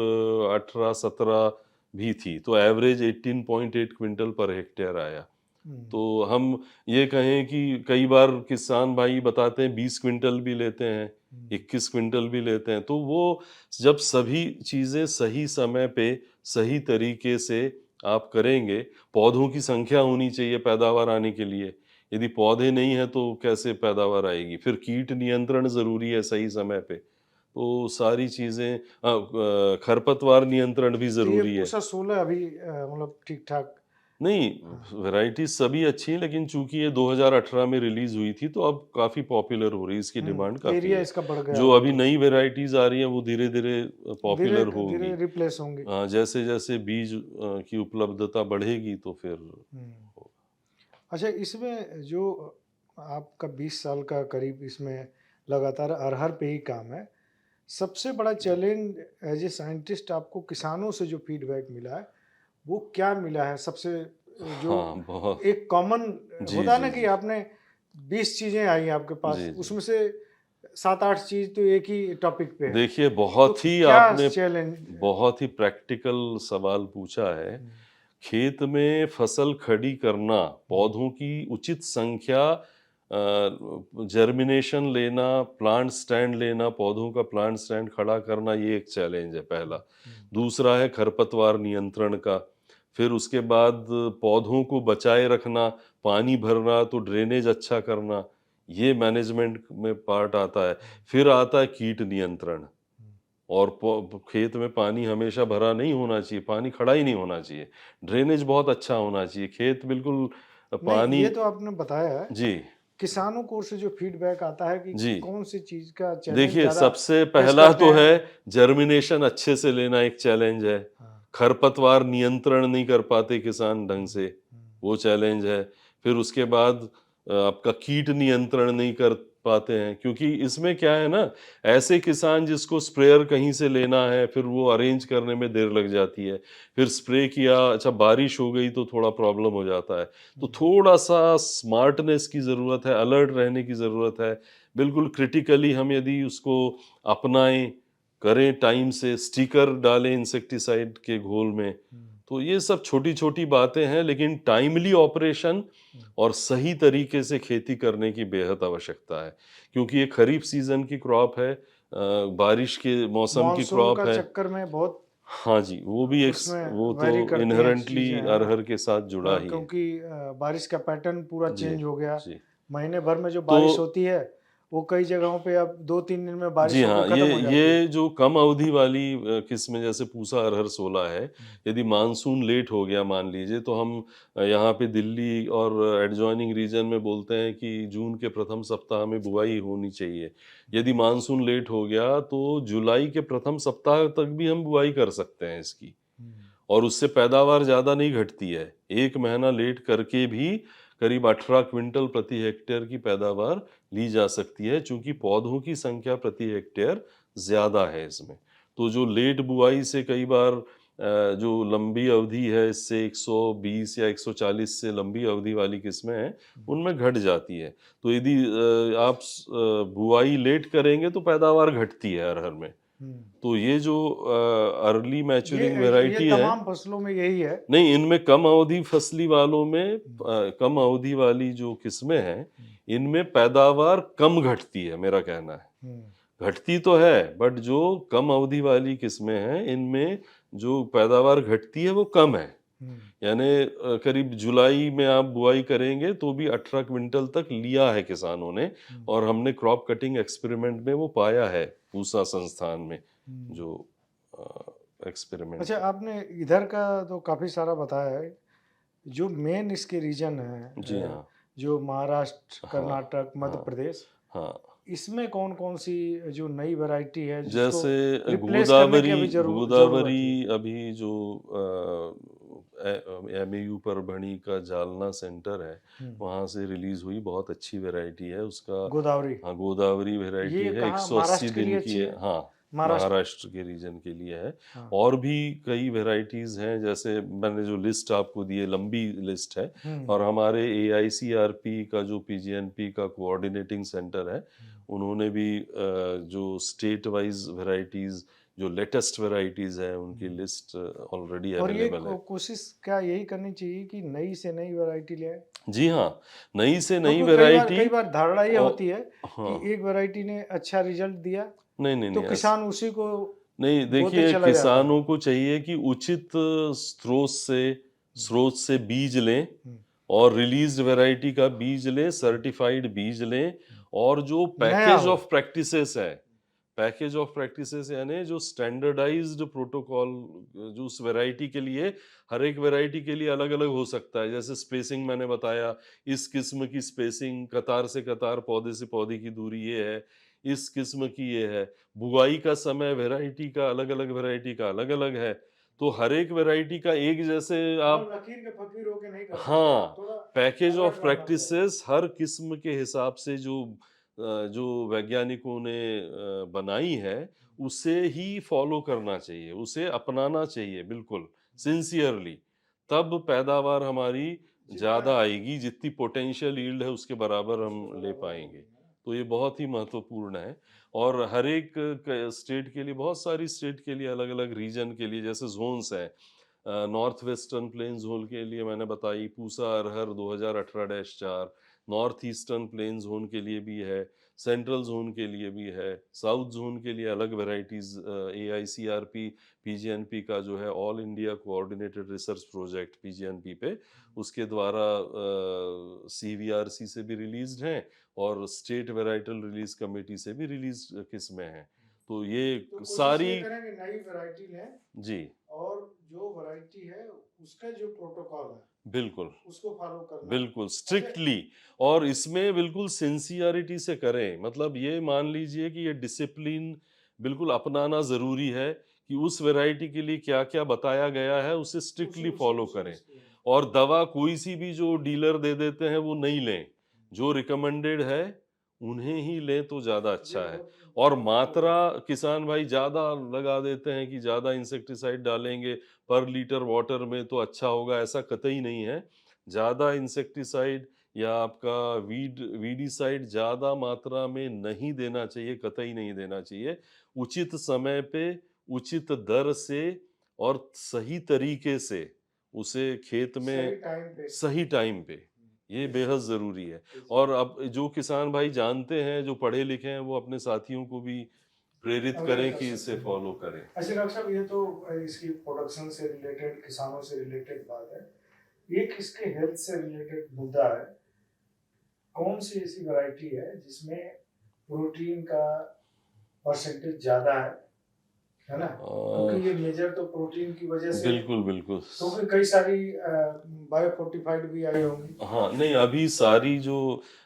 18-17 भी थी। तो एवरेज 18.8 क्विंटल पर हेक्टेयर आया। हुँ, तो हम ये कहें कि कई बार किसान भाई बताते हैं 20 क्विंटल भी लेते हैं, हुँ, 21 क्विंटल भी लेते हैं। तो वो जब सभी चीज़ें सही समय पे सही तरीके से आप करेंगे, पौधों की संख्या होनी चाहिए पैदावार आने के लिए। यदि पौधे नहीं हैं तो कैसे पैदावार आएगी? फिर कीट नियंत्रण ज़रूरी है सही समय पे। तो सारी चीज़ें, खरपतवार नियंत्रण भी तो ये ज़रूरी है। पूसा 16 अभी मतलब ठीक-ठाक नहीं, वैरायटीज सभी अच्छी हैं, लेकिन चूंकि ये 2018 में रिलीज हुई थी तो अब काफी पॉपुलर हो रही है, इसकी डिमांड काफी एरिया है। इसका बढ़ गया जो होगा अभी तो नई वैरायटीज आ रही हैं वो धीरे धीरे धीरे पॉपुलर होंगी। धीरे रिप्लेस होंगे। हाँ, जैसे जैसे बीज की उपलब्धता बढ़ेगी तो फिर हम्म। अच्छा, इसमें जो आपका 20 साल का करीब इसमें लगातार अरहर पे ही काम है, सबसे बड़ा चैलेंज एज ए साइंटिस्ट आपको किसानों से जो फीडबैक मिला है वो क्या मिला है? सबसे जो हाँ, बहुत। एक कॉमन जी होता है ना जी कि जी आपने 20 चीजें आई आपके पास, जी जी। उसमें से 7-8 चीज तो एक ही टॉपिक पे है, देखिए, तो बहुत ही क्या आपने चैलेंज? बहुत ही प्रैक्टिकल सवाल पूछा है। खेत में फसल खड़ी करना, पौधों की उचित संख्या, जर्मिनेशन लेना, प्लांट स्टैंड लेना, पौधों का प्लांट स्टैंड खड़ा करना, ये एक चैलेंज है पहला। दूसरा है खरपतवार नियंत्रण का। फिर उसके बाद पौधों को बचाए रखना, पानी भरना तो ड्रेनेज अच्छा करना, ये मैनेजमेंट में पार्ट आता है। फिर आता है कीट नियंत्रण। और खेत में पानी हमेशा भरा नहीं होना चाहिए, पानी खड़ा ही नहीं होना चाहिए, ड्रेनेज बहुत अच्छा होना चाहिए, खेत बिल्कुल नहीं, पानी। ये तो आपने बताया है। जी किसानों को से जो फीडबैक आता है कि जी। कौन सी चीज का चैलेंज देखिए, ज्यादा सबसे फेस पहला करते तो हैं? है जर्मिनेशन अच्छे से लेना, एक चैलेंज है। हाँ। खरपतवार नियंत्रण नहीं कर पाते किसान ढंग हम्म, से, हम्म, वो चैलेंज है। फिर उसके बाद आपका कीट नियंत्रण नहीं कर पाते हैं, क्योंकि इसमें क्या है ना, ऐसे किसान जिसको स्प्रेयर कहीं से लेना है, फिर वो अरेंज करने में देर लग जाती है। फिर स्प्रे किया, अच्छा बारिश हो गई तो थोड़ा प्रॉब्लम हो जाता है। तो थोड़ा सा स्मार्टनेस की ज़रूरत है, अलर्ट रहने की ज़रूरत है। बिल्कुल क्रिटिकली हम यदि उसको अपनाएं, करें, टाइम से स्टिकर डालें इंसेक्टिसाइड के घोल में, तो ये सब छोटी छोटी बातें हैं, लेकिन टाइमली ऑपरेशन और सही तरीके से खेती करने की बेहद आवश्यकता है। क्योंकि ये खरीफ सीजन की क्रॉप है, बारिश के मौसम की मानसून क्रॉप का है। चक्कर में बहुत हाँ जी, वो भी एक, वो उसमें तो वैरी करती हैं इनहेरेंटली चीजें, हाँ। अरहर के साथ जुड़ा ही है। क्योंकि बारिश का पैटर्न पूरा जी चेंज हो गया। जी। महीने भर में जो तो बारिश होती है वो कई जगहों पे अब 2-3 दिन में जी बारिश होकर हाँ, खत्म हो जाती है। ये जो कम अवधि वाली किस्में, जैसे पूसा अरहर 16 है, यदि मानसून लेट हो गया मान लीजिए, तो हम यहाँ पे दिल्ली और एडजॉइनिंग रीजन में बोलते हैं कि जून के प्रथम सप्ताह में बुआई होनी चाहिए। यदि मानसून लेट हो गया तो जुलाई के प्रथम सप्ताह तक भी हम बुआई कर सकते हैं इसकी, और उससे पैदावार ज़्यादा नहीं घटती है। एक महीना लेट करके भी करीब 18 क्विंटल प्रति हेक्टेयर की पैदावार ली जा सकती है, चूंकि पौधों की संख्या प्रति हेक्टेयर ज़्यादा है इसमें। तो जो लेट बुआई से कई बार जो लंबी अवधि है, इससे 120 या 140 से लंबी अवधि वाली किस्में हैं, उनमें घट जाती है। तो यदि आप बुआई लेट करेंगे तो पैदावार घटती है अरहर में। हम्म। तो ये जो अर्ली मैच्योरिंग ये वैरायटी है, तमाम फसलों में यही है। नहीं, इनमें कम अवधि फसली वालों में कम अवधि वाली जो किस्में हैं, इनमें पैदावार कम घटती है, मेरा कहना है। हम्म, घटती तो है, बट जो कम अवधि वाली किस्में हैं, इनमें जो पैदावार घटती है वो कम है। हम्म, यानी करीब जुलाई में आप बुआई करेंगे तो भी 18 क्विंटल तक लिया है किसानों ने, और हमने क्रॉप कटिंग एक्सपेरिमेंट में वो पाया है, पूसा संस्थान में हम्म। जो एक्सपेरिमेंट अच्छा, है। आपने इधर का तो काफी सारा बताया है। जो मेन इसके रीजन है, जी हाँ। जो महाराष्ट्र, हाँ कर्नाटक, मध्य हाँ प्रदेश, हाँ। इसमें कौन कौन सी जो नई वैरायटी है जिसको जैसे रिप्लेस करने की गोदावरी, अभी जरूरत गोदावरी है? अभी जो एमएयू परभणी का जालना सेंटर है, हम्म, वहाँ से रिलीज हुई, बहुत अच्छी वैरायटी है उसका। गोदावरी। हाँ, गोदावरी वैरायटी ये है, कहाँ 180 महाराष्ट्र के लिए दिन की अच्छी है। है? हाँ, महाराष्ट्र। महाराष्ट्र के रीजन के लिए है। हाँ। और भी कई वैरायटीज हैं, जैसे मैंने जो लिस्ट आपको दी है, लंबी लिस्ट है। हम्म, और हमारे एआईसीआरपी का जो पीजीएनपी का कोऑर्डिनेटिंग सेंटर है, उन्होंने भी जो स्टेट वाइज वैरायटीज, जो लेटेस्ट वैरायटीज हैं, उनकी लिस्ट ऑलरेडी और ये अवेलेबल है। कोशिश क्या यही करनी चाहिए कि नई से नई वैरायटी ले आए? जी हाँ, नई से नई क्योंकि वैरायटी। कई बार धारणा ये और होती है हाँ, कि एक वैरायटी ने अच्छा रिजल्ट दिया नहीं नहीं तो नहीं, किसान उसी को नहीं, बोते देखिए, चला जाता है। किसानों को चाहिए कि उचित स्रोत से बीज लें, हम्म, और रिलीज्ड वैरायटी का बीज लें, सर्टिफाइड बीज लें। और जो नया पैकेज हो। ऑफ प्रैक्टिसेस है, पैकेज ऑफ प्रैक्टिसेस यानी जो स्टैंडर्डाइज्ड प्रोटोकॉल जो उस वैरायटी के लिए, हर एक वैरायटी के लिए अलग अलग हो सकता है। जैसे स्पेसिंग मैंने बताया, इस किस्म की स्पेसिंग कतार से कतार, पौधे से पौधे की दूरी ये है, इस किस्म की ये है। बुआई का समय वैरायटी का अलग अलग, वैरायटी का अलग अलग है। तो हर एक वैरायटी का एक जैसे आप, मतलब लकीर के फकीर होके नहीं कर सकते, हाँ, थोड़ा पैकेज अलग ऑफ रहना पड़ेगा। प्रैक्टिसेस हर किस्म के हिसाब से जो वैज्ञानिकों ने बनाई है, उसे ही फॉलो करना चाहिए, उसे अपनाना चाहिए बिल्कुल सिंसियरली। तब पैदावार हमारी जितना ज़्यादा आएगी, जितनी पोटेंशियल यील्ड है उसके बराबर हम उसके ले बराबर पाएंगे। होगी, है ना? तो ये बहुत ही महत्वपूर्ण है। और हर एक स्टेट के लिए, बहुत सारी स्टेट के लिए अलग अलग, रीजन के लिए जैसे जोन्स हैं। नॉर्थ वेस्टर्न प्लेन जोन के लिए मैंने बताई पूसा अरहर 2018-4, नॉर्थ ईस्टर्न प्लेन जोन के लिए भी है, सेंट्रल जोन के लिए भी है, साउथ जोन के लिए अलग वैरायटीज। AICRP PGNP का जो है all India coordinated research project PGNP पे, उसके द्वारा CVRC से भी रिलीज्ड हैं और स्टेट वेराइटल रिलीज कमेटी से भी रिलीज किस्में हैं। तो ये तो कोशिश सारी, ये करें कि नई वैरायटी लें जी और जो वैरायटी है उसका जो प्रोटोकॉल है बिल्कुल, उसको फॉलो करना है। बिल्कुल अच्छा, स्ट्रिक्टली, और इसमें बिल्कुल सिंसियरिटी से करें। मतलब ये मान लीजिए कि ये डिसिप्लिन बिल्कुल अपनाना ज़रूरी है कि उस वैरायटी के लिए क्या-क्या बताया गया है उसे उसी स्ट्रिक्टली उसी फॉलो उसी करें। उसको और दवा कोई सी भी जो डीलर दे देते हैं वो नहीं लें। जो रिकमेंडेड है उन्हें ही लें तो ज़्यादा ये अच्छा है। बहुत और बहुत मात्रा, इम्पोर्टेंट है। किसान भाई ज़्यादा लगा देते हैं कि ज़्यादा इंसेक्टिसाइड डालेंगे पर लीटर वाटर में तो अच्छा होगा, ऐसा कतई नहीं है। ज़्यादा इंसेक्टिसाइड या आपका वीडीसाइड ज़्यादा मात्रा में नहीं देना चाहिए, कतई नहीं देना चाहिए। उचित समय पे, उचित दर से और सही तरीके से उसे खेत सही में टाइम पे। सही टाइम पे, ये जी, बेहद ज़रूरी है। जी, और जी। अब जो किसान भाई जानते हैं, जो पढ़े लिखे हैं, वो अपने साथियों को भी प्रेरित अवेयर करें कर कि सकते इसे हैं। फॉलो करें। अच्छा डॉक्टर साहब, ये तो इसकी प्रोडक्शन से रिलेटेड, किसानों से रिलेटेड बात है। एक इसके हेल्थ से रिलेटेड मुद्दा है, कौन सी ऐसी वैरायटी है जिसमें प्रोटीन का परसेंटेज ज़्यादा है ना? क्योंकि ये मेजर तो प्रोटीन की वजह से, बिल्कुल बिल्कुल। क्योंकि कई सारी बायो फोर्टिफाइड भी आई होंगी। हाँ, नहीं अभी सारी जो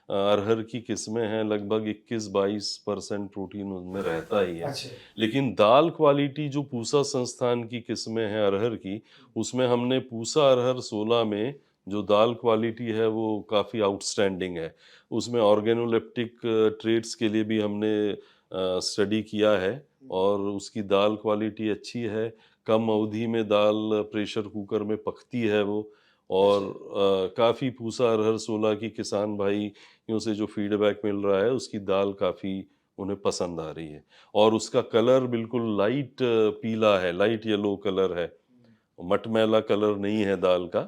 अरहर की किस्में हैं लगभग 21-22% प्रोटीन उनमें रहता ही है। अच्छा। लेकिन दाल क्वालिटी जो पूसा संस्थान की किस्में हैं अरहर की, उसमें हमने पूसा अरहर 16 में जो दाल क्वालिटी है वो काफ़ी आउटस्टैंडिंग है। उसमें ऑर्गेनोलेप्टिक ट्रेट्स के लिए भी हमने स्टडी किया है और उसकी दाल क्वालिटी अच्छी है। कम अवधि में दाल प्रेशर कुकर में पकती है वो। और काफ़ी पूसा अरहर 16 की किसान भाइयों से जो फीडबैक मिल रहा है उसकी दाल काफ़ी उन्हें पसंद आ रही है। और उसका कलर बिल्कुल लाइट पीला है, लाइट येलो कलर है, मटमैला कलर नहीं है दाल का,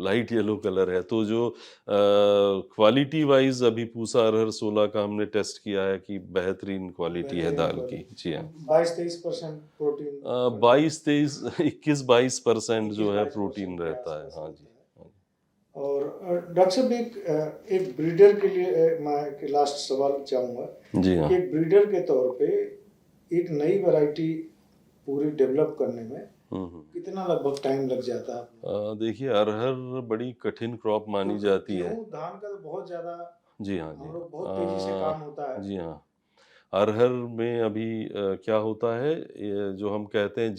लाइट येलो कलर है। तो जो क्वालिटी वाइज अभी पूसा अरहर 16 का हमने टेस्ट किया है कि बेहतरीन क्वालिटी है बेहतरीन दाल की। जी क्वालिटी, हाँ, 22-23% प्रोटीन, 22-23 21-22% जो है 21-22% प्रोटीन के रहता है। आसपास हाँ रहता जी, है। हाँ जी। और डॉक्टर साहब, एक ब्रीडर के लिए मैं एक लास्ट सवाल चाहूँगा जी हाँ। कि एक ब्रीडर के तौर पे एक नई वैरायटी पूरी डेवलप करने में हम्म। कितना लगभग टाइम लग जाता है? देखिए अरहर बड़ी कठिन क्रॉप मानी क्योंकि जाती है। गेहूं धान का तो बहुत ज्यादा जी हाँ, जी हम हाँ। लोग बहुत तेजी से काम होता है। जी हाँ। अरहर में अभी क्या होता है, ये जो हम कहते हैं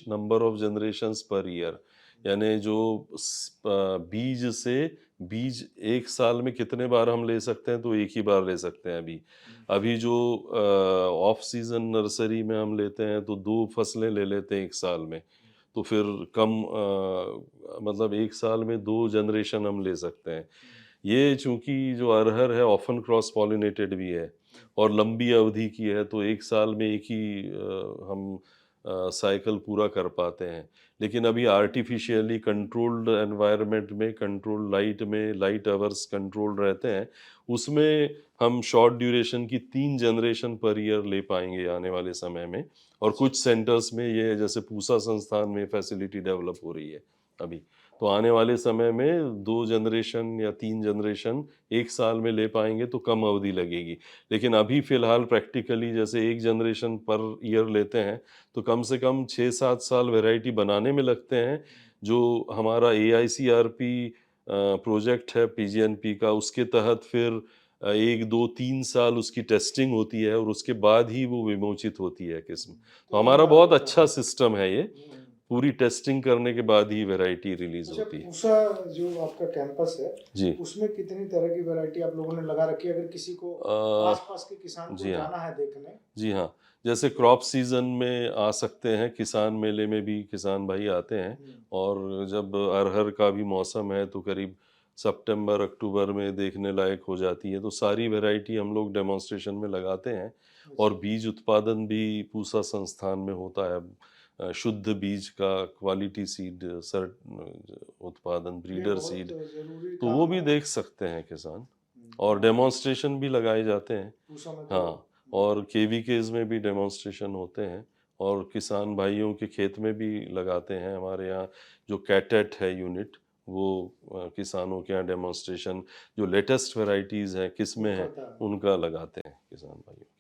number of generations per year, यानी जो बीज से बीज एक साल में कितने बार हम ले सकते हैं, तो एक ही बार ले सकते हैं अभी। अभी जो ऑफ सीजन नर्सरी में हम लेते हैं तो 2 फसलें ले लेते हैं एक साल में। तो फिर कम मतलब एक साल में 2 जनरेशन हम ले सकते हैं। ये चूंकि जो अरहर है ऑफन क्रॉस पॉलिनेटेड भी है और लंबी अवधि की है, तो एक साल में एक ही हम साइकिल पूरा कर पाते हैं। लेकिन अभी आर्टिफिशियली कंट्रोल्ड एनवायरनमेंट में, कंट्रोल्ड लाइट में, लाइट आवर्स कंट्रोल्ड रहते हैं, उसमें हम शॉर्ट ड्यूरेशन की 3 जनरेशन पर ईयर ले पाएंगे आने वाले समय में। और कुछ सेंटर्स में ये, जैसे पूसा संस्थान में फैसिलिटी डेवलप हो रही है अभी। तो तो आने वाले समय में 2 जनरेशन या 3 जनरेशन एक साल में ले पाएंगे तो कम अवधि लगेगी। लेकिन अभी फ़िलहाल प्रैक्टिकली जैसे 1 जनरेशन पर ईयर लेते हैं, तो कम से कम 6-7 साल वैरायटी बनाने में लगते हैं। जो हमारा AICRP प्रोजेक्ट है PGNP का, उसके तहत फिर 1, 2, 3 साल उसकी टेस्टिंग होती है और उसके बाद ही वो विमोचित होती है किस्म। तो हमारा बहुत अच्छा सिस्टम है ये, पूरी टेस्टिंग करने के बाद ही वैरायटी रिलीज अच्छा, होती है। पूसा जो आपका कैंपस है जी उसमें कितनी तरह की वैरायटी आप लोगों ने लगा रखी है, अगर किसी को आसपास के किसान को जी हाँ, जाना है देखने? जी हाँ। जैसे क्रॉप सीजन में आ सकते हैं, किसान मेले में भी किसान भाई आते हैं। और जब अरहर का भी मौसम है तो करीब सितंबर अक्टूबर में देखने लायक हो जाती है, तो सारी वैरायटी हम लोग डेमोन्स्ट्रेशन में लगाते हैं। और बीज उत्पादन भी पूसा संस्थान में होता है। शुद्ध बीज का क्वालिटी सीड उत्पादन, ये ब्रीडर बहुत सीड, जरूरी तो काम वो भी है। देख सकते हैं किसान। और डेमोन्स्ट्रेशन भी लगाए जाते हैं। पूसा में तो हाँ, और केवीकेज में भी डेमोन्स्ट्रेशन होते हैं और किसान भाइयों के खेत में भी लगाते हैं। हमारे यहाँ जो कैटेट है यूनिट, वो किसानों के यहाँ डेमोन्स्ट्रेशन, जो लेटेस्ट वैरायटीज़ हैं, वो किस्में हैं, करता है। उनका लगाते हैं किसान भाइयों के।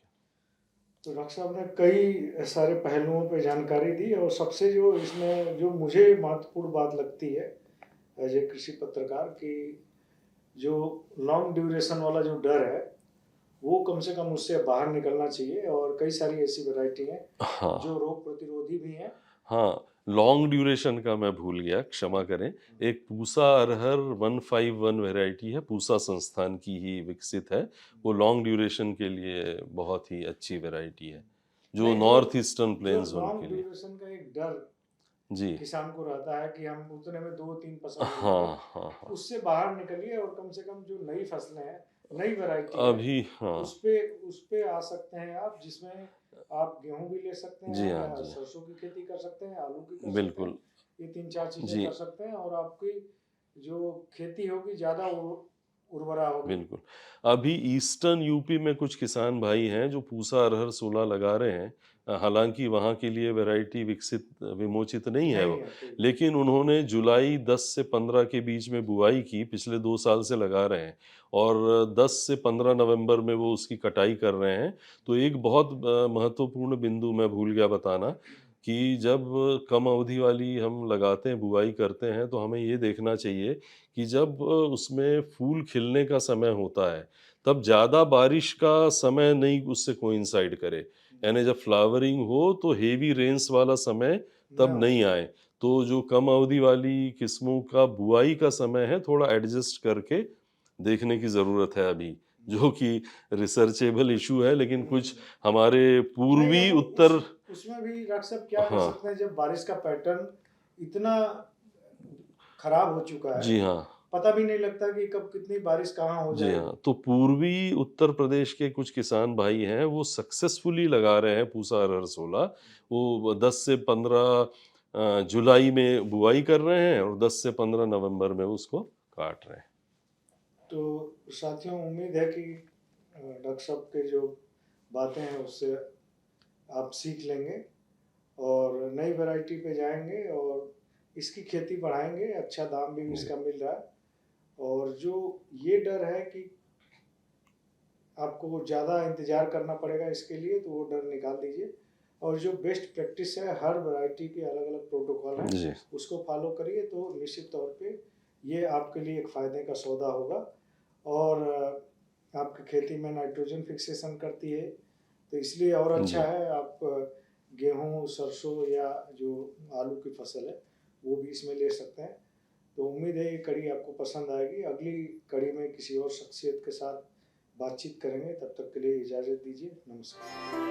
तो डॉक्टर साहब ने कई सारे पहलुओं पे जानकारी दी, और सबसे जो इसमें जो मुझे महत्वपूर्ण बात लगती है एज ए कृषि पत्रकार, कि जो लॉन्ग ड्यूरेशन वाला जो डर है वो कम से कम उससे बाहर निकलना चाहिए। और कई सारी ऐसी वैरायटी हैं हाँ जो रोग प्रतिरोधी भी हैं। हाँ, लॉन्ग ड्यूरेशन का मैं भूल गया, क्षमा करें। एक पूसा अरहर 151 वैरायटी है, पूसा संस्थान की ही विकसित है। वो लॉन्ग ड्यूरेशन के लिए बहुत ही अच्छी वैरायटी है, जो नहीं, नॉर्थ ईस्टर्न जो प्लेन जोन के लॉन्ग लिए। ड्यूरेशन का एक डर जी किसान को रहता है कि हम उतने में 2-3 फसल ले लेंगे, हाँ हाँ हाँ, उससे बाहर निकलिए और कम से कम जो नई फसलें हैं, नई वैरायटी है, अभी हाँ, उस पे आ सकते हैं आप, जिसमें आप गेहूं भी ले सकते जी हैं, हाँ, जी हाँ, सरसों की खेती कर सकते हैं, आलू की कर सकते हैं। बिल्कुल। ये 3-4 चीजें जी कर सकते हैं और आपकी जो खेती होगी ज्यादा उर्वरा होगी। बिल्कुल। अभी ईस्टर्न यूपी में कुछ किसान भाई हैं जो पूसा अरहर 16 लगा रहे हैं। हालांकि वहाँ के लिए वैरायटी विकसित विमोचित नहीं है नहीं वो, है कोई। लेकिन उन्होंने जुलाई 10 से 15 के बीच में बुआई की, पिछले 2 साल से लगा रहे हैं। और 10 से 15 नवंबर में वो उसकी कटाई कर रहे हैं। तो एक बहुत महत्वपूर्ण बिंदु मैं भूल गया बताना, कि जब कम अवधि वाली हम लगाते हैं, बुआई करते हैं, तो हमें ये देखना चाहिए कि जब उसमें फूल खिलने का समय होता है, तब ज़्यादा बारिश का समय नहीं उससे कोइंसाइड करे। यानी जब फ्लावरिंग हो तो हेवी रेन्स वाला समय ना तब हो। नहीं आए। तो जो कम अवधि वाली किस्मों का बुआई का समय है, थोड़ा एडजस्ट करके देखने की ज़रूरत है अभी, जो कि रिसर्चेबल इशू है, लेकिन कुछ हमारे नहीं, पूर्वी अब उत्तर। उसमें भी डॉक्टर साहब क्या कर हाँ, सकते हैं, जब बारिश का पैटर्न इतना खराब हो चुका है, जी हाँ। पता भी नहीं लगता कि कब कितनी बारिश कहाँ हो जी जाएगी। हाँ, तो पूर्वी उत्तर प्रदेश के कुछ किसान भाई हैं, वो सक्सेसफुली लगा रहे हैं पूसा अरहर 16। वो 10 से 15 जुलाई में बुआई कर रहे हैं और 10 से 15 नवंबर में उसको काट रहे हैं। तो साथियों, उम्मीद है कि डॉक्टर साहब के जो बातें हैं उससे आप सीख लेंगे और नई वैरायटी पे जाएंगे और इसकी खेती बढ़ाएंगे। अच्छा दाम भी इसका मिल रहा है, और जो ये डर है कि आपको ज़्यादा इंतज़ार करना पड़ेगा इसके लिए, तो वो डर निकाल दीजिए। और जो बेस्ट प्रैक्टिस है, हर वैरायटी के अलग अलग प्रोटोकॉल हैं, जी उसको फॉलो करिए तो निश्चित तौर पे ये आपके लिए एक फ़ायदे का सौदा होगा। और आपकी खेती में नाइट्रोजन फिक्सेशन करती है, तो इसलिए और अच्छा जी है। आप गेहूँ, सरसों या जो आलू की फसल है वो भी इसमें ले सकते हैं। तो उम्मीद है ये कड़ी आपको पसंद आएगी। अगली कड़ी में किसी और शख्सियत के साथ बातचीत करेंगे, तब तक के लिए इजाज़त दीजिए। नमस्कार।